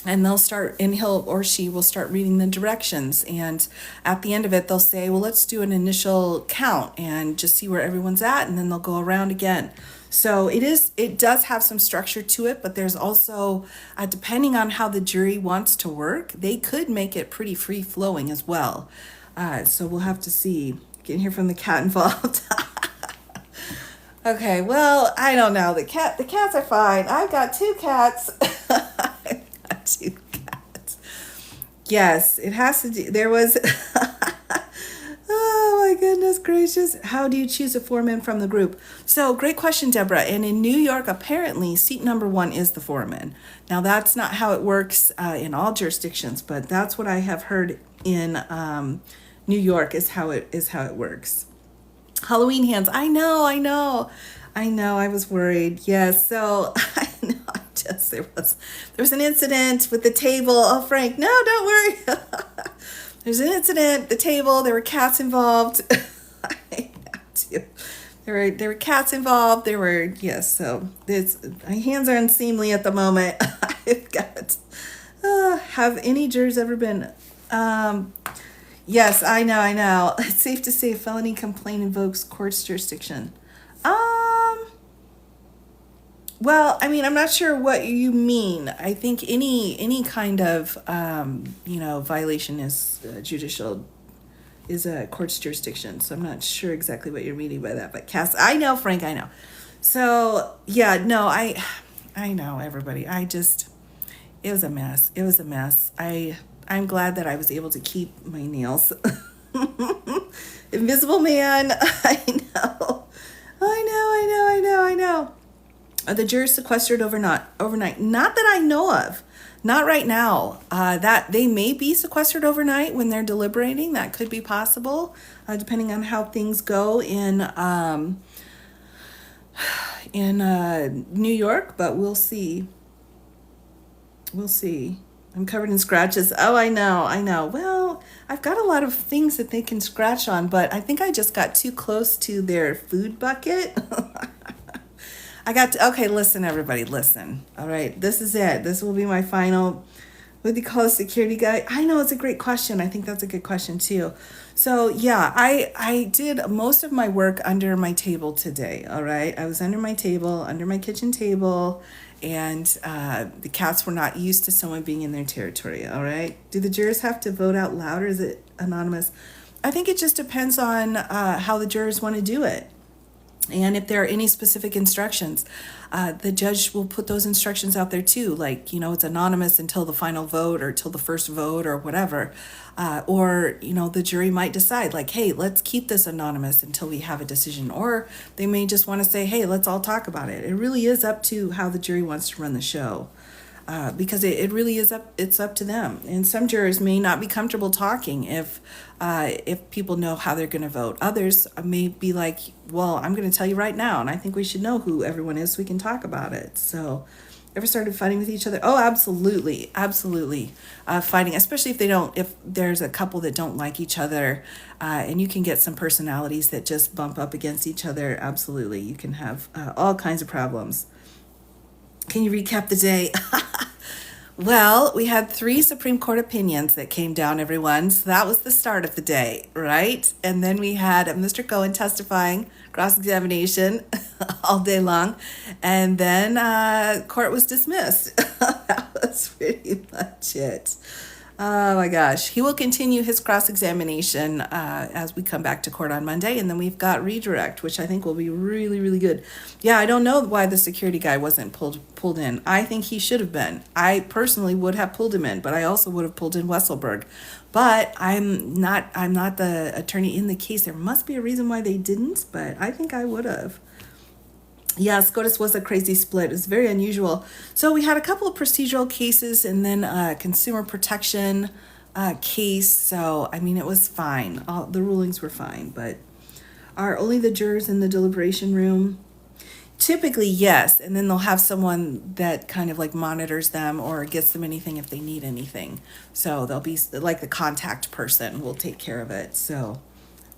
And they'll start, and he'll or she will start reading the directions. And at the end of it, they'll say, well, let's do an initial count and just see where everyone's at. And then they'll go around again. So it does have some structure to it, but there's also, depending on how the jury wants to work, they could make it pretty free flowing as well. So we'll have to see. You can hear from the cat involved. Okay, well, I don't know. The cats are fine. I've got 2 cats. I've got 2 cats. Yes, it has to do. There was. Oh my goodness gracious. How do you choose a foreman from the group? So, great question, Deborah. And in New York, apparently, seat number one is the foreman. Now, that's not how it works in all jurisdictions, but that's what I have heard in New York is how it works. Halloween hands. I know. I was worried. Yes. So I know. There was an incident with the table. Oh, Frank. No, don't worry. There's an incident. The table. There were cats involved. I have to. There were cats involved. There were yes. So my hands are unseemly at the moment. I've got. Have any jurors ever been? Yes, I know. It's safe to say a felony complaint invokes court's jurisdiction. Um, well, I mean, I'm not sure what you mean. I think any kind of violation is a court's jurisdiction. So I'm not sure exactly what you're meaning by that. But Cass, I know, Frank, I know. So yeah, no, I know everybody. It was a mess. It was a mess. I'm glad that I was able to keep my nails. Invisible Man. I know. I know. Are the jurors sequestered overnight? Not that I know of. Not right now. That they may be sequestered overnight when they're deliberating. That could be possible, depending on how things go in New York. But we'll see. We'll see. I'm covered in scratches. Oh, I know. Well, I've got a lot of things that they can scratch on, but I think I just got too close to their food bucket. Okay, listen, everybody, listen. All right, this is it. This will be my final, what do you call a security guy? I know, it's a great question. I think that's a good question too. So yeah, I did most of my work under my table today. All right, I was under my table, under my kitchen table, and the cats were not used to someone being in their territory. All right, do the jurors have to vote out loud, or is it anonymous? I think it just depends on how the jurors want to do it. And if there are any specific instructions, the judge will put those instructions out there too. Like, it's anonymous until the final vote or till the first vote or whatever. Or, the jury might decide like, hey, let's keep this anonymous until we have a decision. Or they may just want to say, hey, let's all talk about it. It really is up to how the jury wants to run the show. Because it really is it's up to them. And some jurors may not be comfortable talking if people know how they're going to vote. Others may be like, well, I'm going to tell you right now, and I think we should know who everyone is so we can talk about it. So ever started fighting with each other? Oh, absolutely. Fighting, especially if there's a couple that don't like each other, and you can get some personalities that just bump up against each other. Absolutely. You can have all kinds of problems. Can you recap the day? Well, we had 3 Supreme Court opinions that came down, everyone. So that was the start of the day, right? And then we had Mr. Cohen testifying, cross-examination all day long. And then court was dismissed. That was pretty much it. Oh my gosh. He will continue his cross-examination as we come back to court on Monday. And then we've got redirect, which I think will be really, really good. Yeah, I don't know why the security guy wasn't pulled in. I think he should have been. I personally would have pulled him in, but I also would have pulled in Wesselberg. But I'm not the attorney in the case. There must be a reason why they didn't, but I think I would have. Yeah, SCOTUS was a crazy split. It was very unusual. So we had a couple of procedural cases and then a consumer protection case. So, I mean, it was fine. All the rulings were fine, but are only the jurors in the deliberation room? Typically, yes. And then they'll have someone that kind of like monitors them or gets them anything if they need anything. So they'll be like the contact person will take care of it. So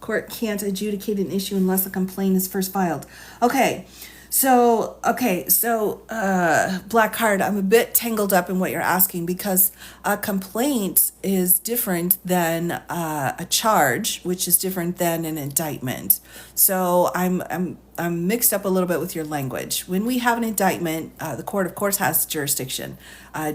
court can't adjudicate an issue unless a complaint is first filed. Okay. So, Black Card, I'm a bit tangled up in what you're asking because a complaint is different than a charge, which is different than an indictment. So I'm mixed up a little bit with your language. When we have an indictment, the court, of course, has jurisdiction.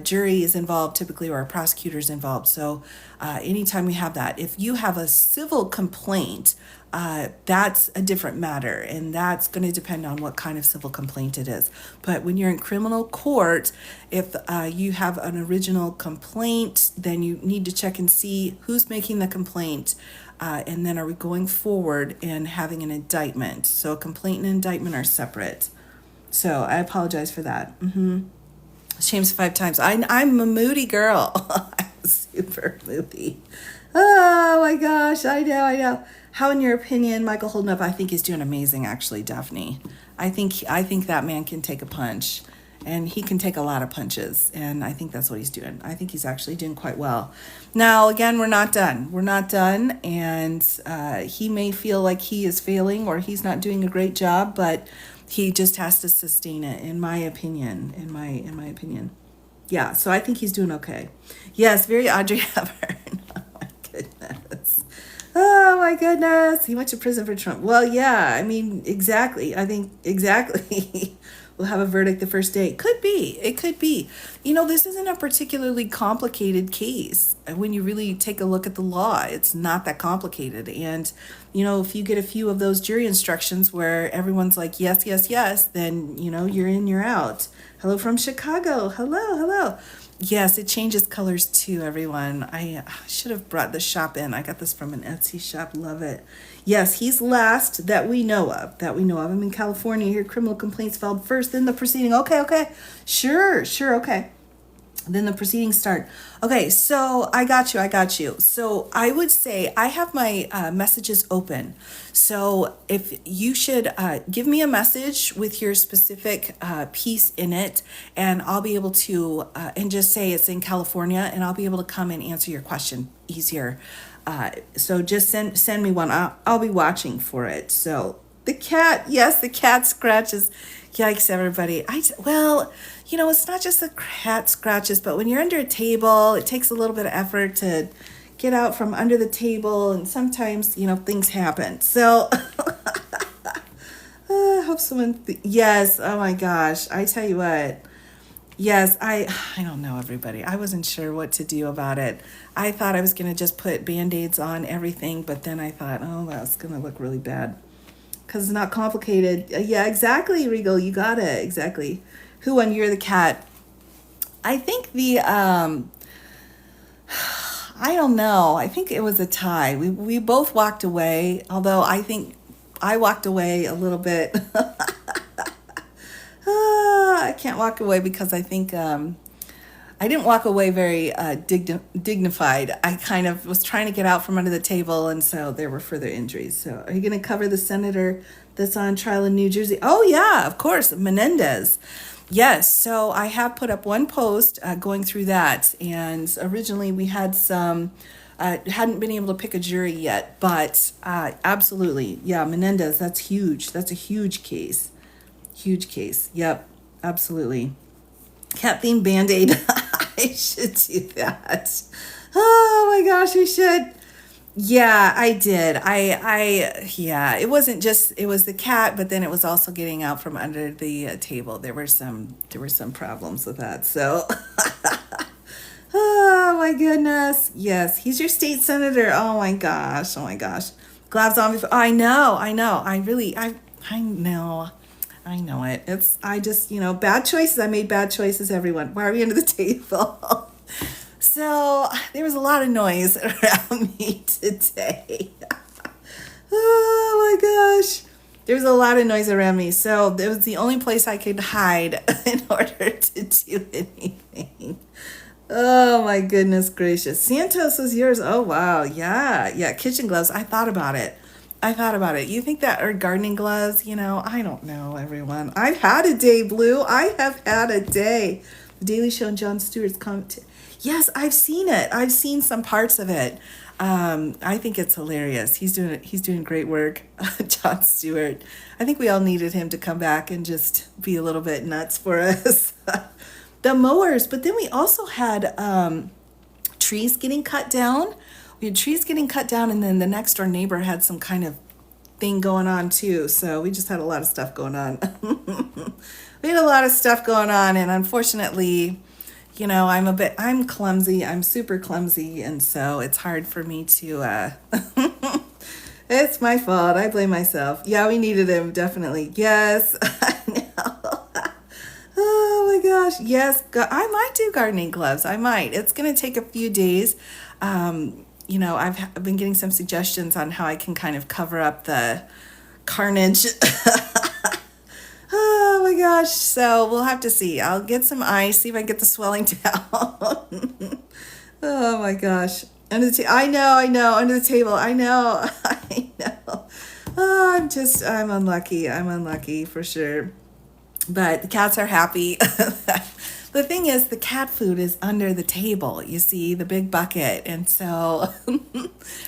Jury is involved typically, or a prosecutor is involved. So anytime we have that, if you have a civil complaint, that's a different matter, and that's going to depend on what kind of civil complaint it is. But when you're in criminal court, if you have an original complaint, then you need to check and see who's making the complaint, and then are we going forward and having an indictment. So a complaint and indictment are separate. So I apologize for that. James 5 times. I'm a moody girl. I'm super moody. Oh my gosh, I know. How, in your opinion, Michael Holden up? I think he's doing amazing, actually, Daphne. I think that man can take a punch, and he can take a lot of punches, and I think that's what he's doing. I think he's actually doing quite well. Now, again, we're not done. We're not done, and he may feel like he is failing or he's not doing a great job, but he just has to sustain it, in my opinion. In my opinion. Yeah, so I think he's doing okay. Yes, very Audrey Hepburn. Oh my goodness. Oh my goodness. He went to prison for Trump. Well, yeah, I mean, exactly. I think exactly. We'll have a verdict the first day. Could be. It could be. This isn't a particularly complicated case. When you really take a look at the law, it's not that complicated. And, if you get a few of those jury instructions where everyone's like, yes, yes, yes, then, you're in, you're out. Hello from Chicago. Hello. Yes, it changes colors too, everyone. I should have brought the shop in. I got this from an Etsy shop. Love it. Yes, he's last that we know of. I'm in California here. Criminal complaints filed first, then the proceeding. Okay. Sure, okay. Then the proceedings start. Okay, so I got you. So I would say I have my messages open. So if you should give me a message with your specific piece in it, and I'll be able to, and just say it's in California, and I'll be able to come and answer your question easier. So just send me one. I'll be watching for it. So the cat scratches. Yikes, everybody. It's not just the cat scratches, but when you're under a table, it takes a little bit of effort to get out from under the table, and sometimes, things happen. So I hope someone, yes, oh my gosh, I tell you what. Yes, I don't know, everybody. I wasn't sure what to do about it. I thought I was going to just put Band-Aids on everything, but then I thought, oh, that's going to look really bad. Because it's not complicated. Yeah, exactly, Regal. You got it. Exactly. Who won? You're the cat. I think I don't know. I think it was a tie. We both walked away, although I think I walked away a little bit. I can't walk away because I think I didn't walk away very dignified. I kind of was trying to get out from under the table, and so there were further injuries. So are you going to cover the senator that's on trial in New Jersey? Oh, yeah, of course, Menendez. Yes, so I have put up one post going through that, and originally we had some, hadn't been able to pick a jury yet, but absolutely, yeah, Menendez, that's huge. That's a huge case. Huge case, yep, absolutely. Cat themed Band-Aid. I should do that. Oh my gosh, I should. Yeah, I did. Yeah, it wasn't just, it was the cat, but then it was also getting out from under the table. There were some problems with that. So, oh my goodness. Yes, he's your state senator. Oh my gosh. Gloves on before. I know. I know it. I just, bad choices. I made bad choices, everyone. Why are we under the table? So there was a lot of noise around me today. Oh my gosh. There was a lot of noise around me. So it was the only place I could hide in order to do anything. Oh my goodness gracious. Santos was yours. Oh wow. Yeah. Kitchen gloves. I thought about it. You think that are gardening gloves? I don't know, everyone. I've had a day, Blue. I have had a day. The Daily Show and Jon Stewart's comment. Yes, I've seen it. I've seen some parts of it. I think it's hilarious. He's doing great work. Jon Stewart. I think we all needed him to come back and just be a little bit nuts for us. The mowers, but then we also had trees getting cut down. We had trees getting cut down, and then the next door neighbor had some kind of thing going on too. So we just had a lot of stuff going on. And unfortunately, I'm clumsy. I'm super clumsy, and so it's hard for me to It's my fault. I blame myself. Yeah, we needed him, definitely. Yes, I know. Oh my gosh. Yes, I might do gardening gloves. I might. It's going to take a few days. I've been getting some suggestions on how I can kind of cover up the carnage. Oh my gosh. So we'll have to see. I'll get some ice, see if I can get the swelling down. Oh my gosh. Under the I know, under the table. I know. I know. Oh, I'm unlucky. I'm unlucky for sure. But the cats are happy. The thing is, the cat food is under the table, you see, the big bucket. And so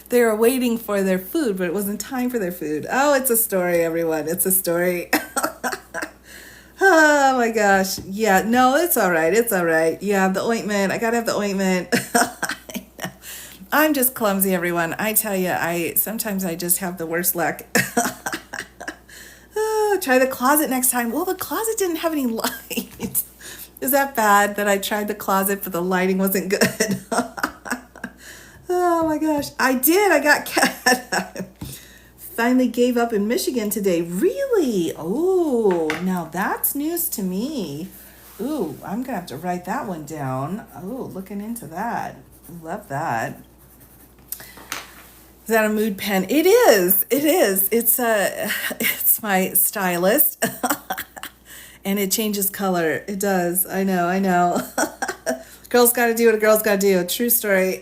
they were waiting for their food, but it wasn't time for their food. Oh, it's a story, everyone. It's a story. Oh my gosh. Yeah, no, it's all right. It's all right. Yeah, the ointment. I gotta have the ointment. I'm just clumsy, everyone. I tell you, sometimes I just have the worst luck. Try the closet next time. Well, the closet didn't have any light. Is that bad that I tried the closet, but the lighting wasn't good? Oh my gosh. I did. I got cat. Finally gave up in Michigan today. Really? Oh, now that's news to me. Ooh, I'm going to have to write that one down. Oh, looking into that. Love that. Is that a mood pen? It is. It is. It's my stylist. And it changes color. It does. I know. I know. Girl's got to do what a girl's got to do. True story.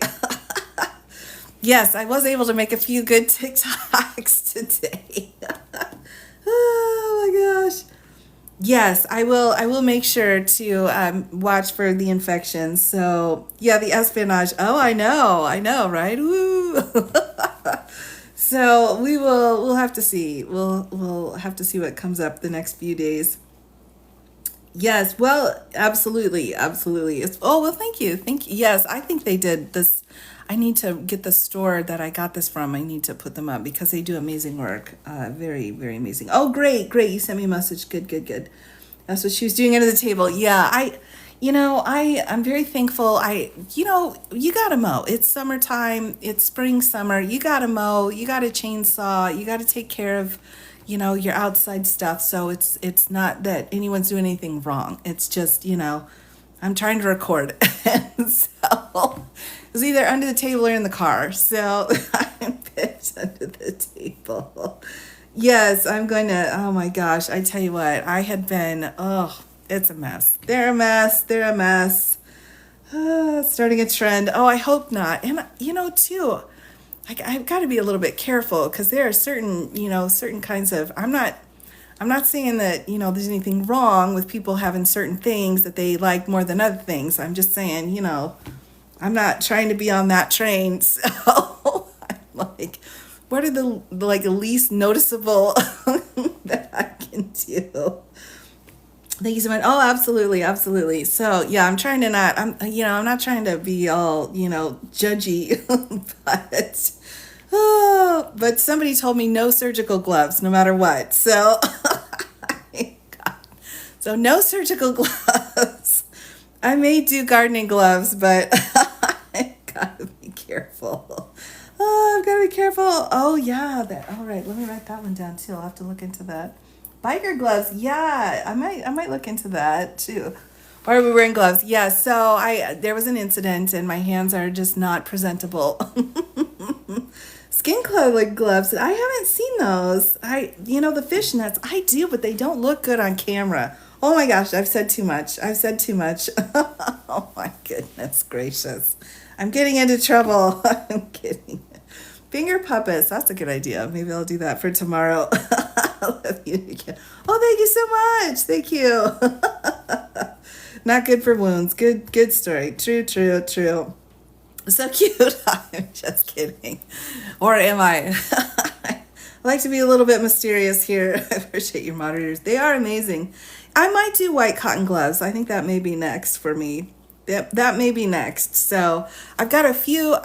Yes, I was able to make a few good TikToks today. Oh my gosh. Yes, I will. I will make sure to watch for the infections. So yeah, the espionage. Oh, I know, right? Woo. So we'll have to see. We'll have to see what comes up the next few days. Yes, well, absolutely, absolutely. Well, thank you. Thank you. Yes, I think they did this. I need to get the store that I got this from. I need to put them up because they do amazing work. Very, very amazing. Oh, great, great. You sent me a message. Good, good, good. That's what she was doing under the table. Yeah, I'm very thankful. You gotta mow. It's summertime. It's spring, summer. You gotta mow. You gotta chainsaw. You gotta take care of your outside stuff. So it's not that anyone's doing anything wrong. It's just, I'm trying to record. And so it was either under the table or in the car. So I picked under the table. Yes, I'm going to, oh my gosh, I tell you what, it's a mess. They're a mess. They're a mess. Starting a trend. Oh, I hope not. And, too, I've got to be a little bit careful because there are certain kinds of, I'm not saying that, there's anything wrong with people having certain things that they like more than other things. I'm just saying, I'm not trying to be on that train. So I'm like, what are the least noticeable that I can do? Thank you so much. Oh, absolutely, absolutely. So yeah, I'm trying to not, I'm not trying to be all, judgy, but somebody told me no surgical gloves, no matter what. So, so no surgical gloves. I may do gardening gloves, but I gotta be careful. Oh, I've got to be careful. Oh yeah, all right. Let me write that one down too. I'll have to look into that. Biker gloves, yeah, I might look into that too. Why are we wearing gloves? Yeah, so there was an incident and my hands are just not presentable. Skin colored gloves, I haven't seen those. The fishnets, I do, but they don't look good on camera. Oh my gosh, I've said too much. Oh my goodness gracious. I'm getting into trouble. I'm kidding. Finger puppets, that's a good idea. Maybe I'll do that for tomorrow. Love you again. Oh, thank you so much. Thank you. Not good for wounds. Good story. True. So cute. I'm just kidding. Or am I? I like to be a little bit mysterious here. I appreciate your moderators. They are amazing. I might do white cotton gloves. I think that may be next for me. Yep, that may be next. So I've got a few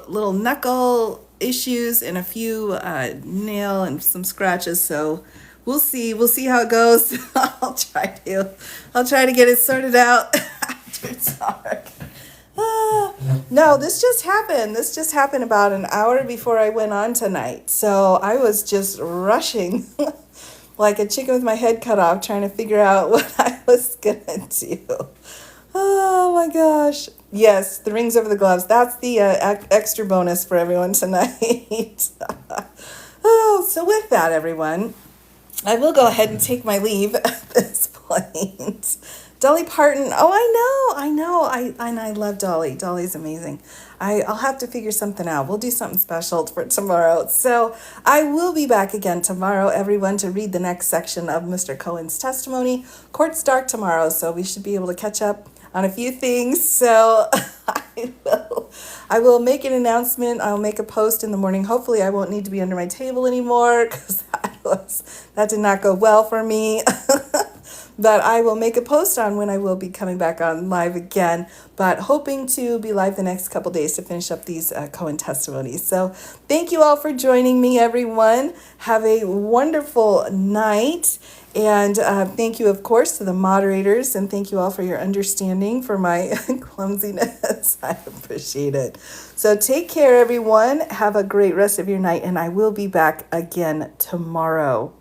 little knuckle issues and a few nail and some scratches. So we'll see how it goes. I'll try to get it sorted out after dark. Ah, no, this just happened. This just happened about an hour before I went on tonight. So I was just rushing like a chicken with my head cut off, trying to figure out what I was going to do. Oh my gosh. Yes, the rings over the gloves. That's the extra bonus for everyone tonight. Oh, so with that, everyone, I will go ahead and take my leave at this point. Dolly Parton. Oh, I know. I love Dolly. Dolly's amazing. I'll have to figure something out. We'll do something special for tomorrow. So I will be back again tomorrow, everyone, to read the next section of Mr. Cohen's testimony. Court's dark tomorrow, so we should be able to catch up on a few things. So I will make an announcement. I'll make a post in the morning. Hopefully I won't need to be under my table anymore, because that did not go well for me. But I will make a post on when I will be coming back on live again, but hoping to be live the next couple days to finish up these Cohen testimonies. So thank you all for joining me, everyone. Have a wonderful night. And thank you, of course, to the moderators, and thank you all for your understanding for my clumsiness. I appreciate it. So take care, everyone. Have a great rest of your night, and I will be back again tomorrow.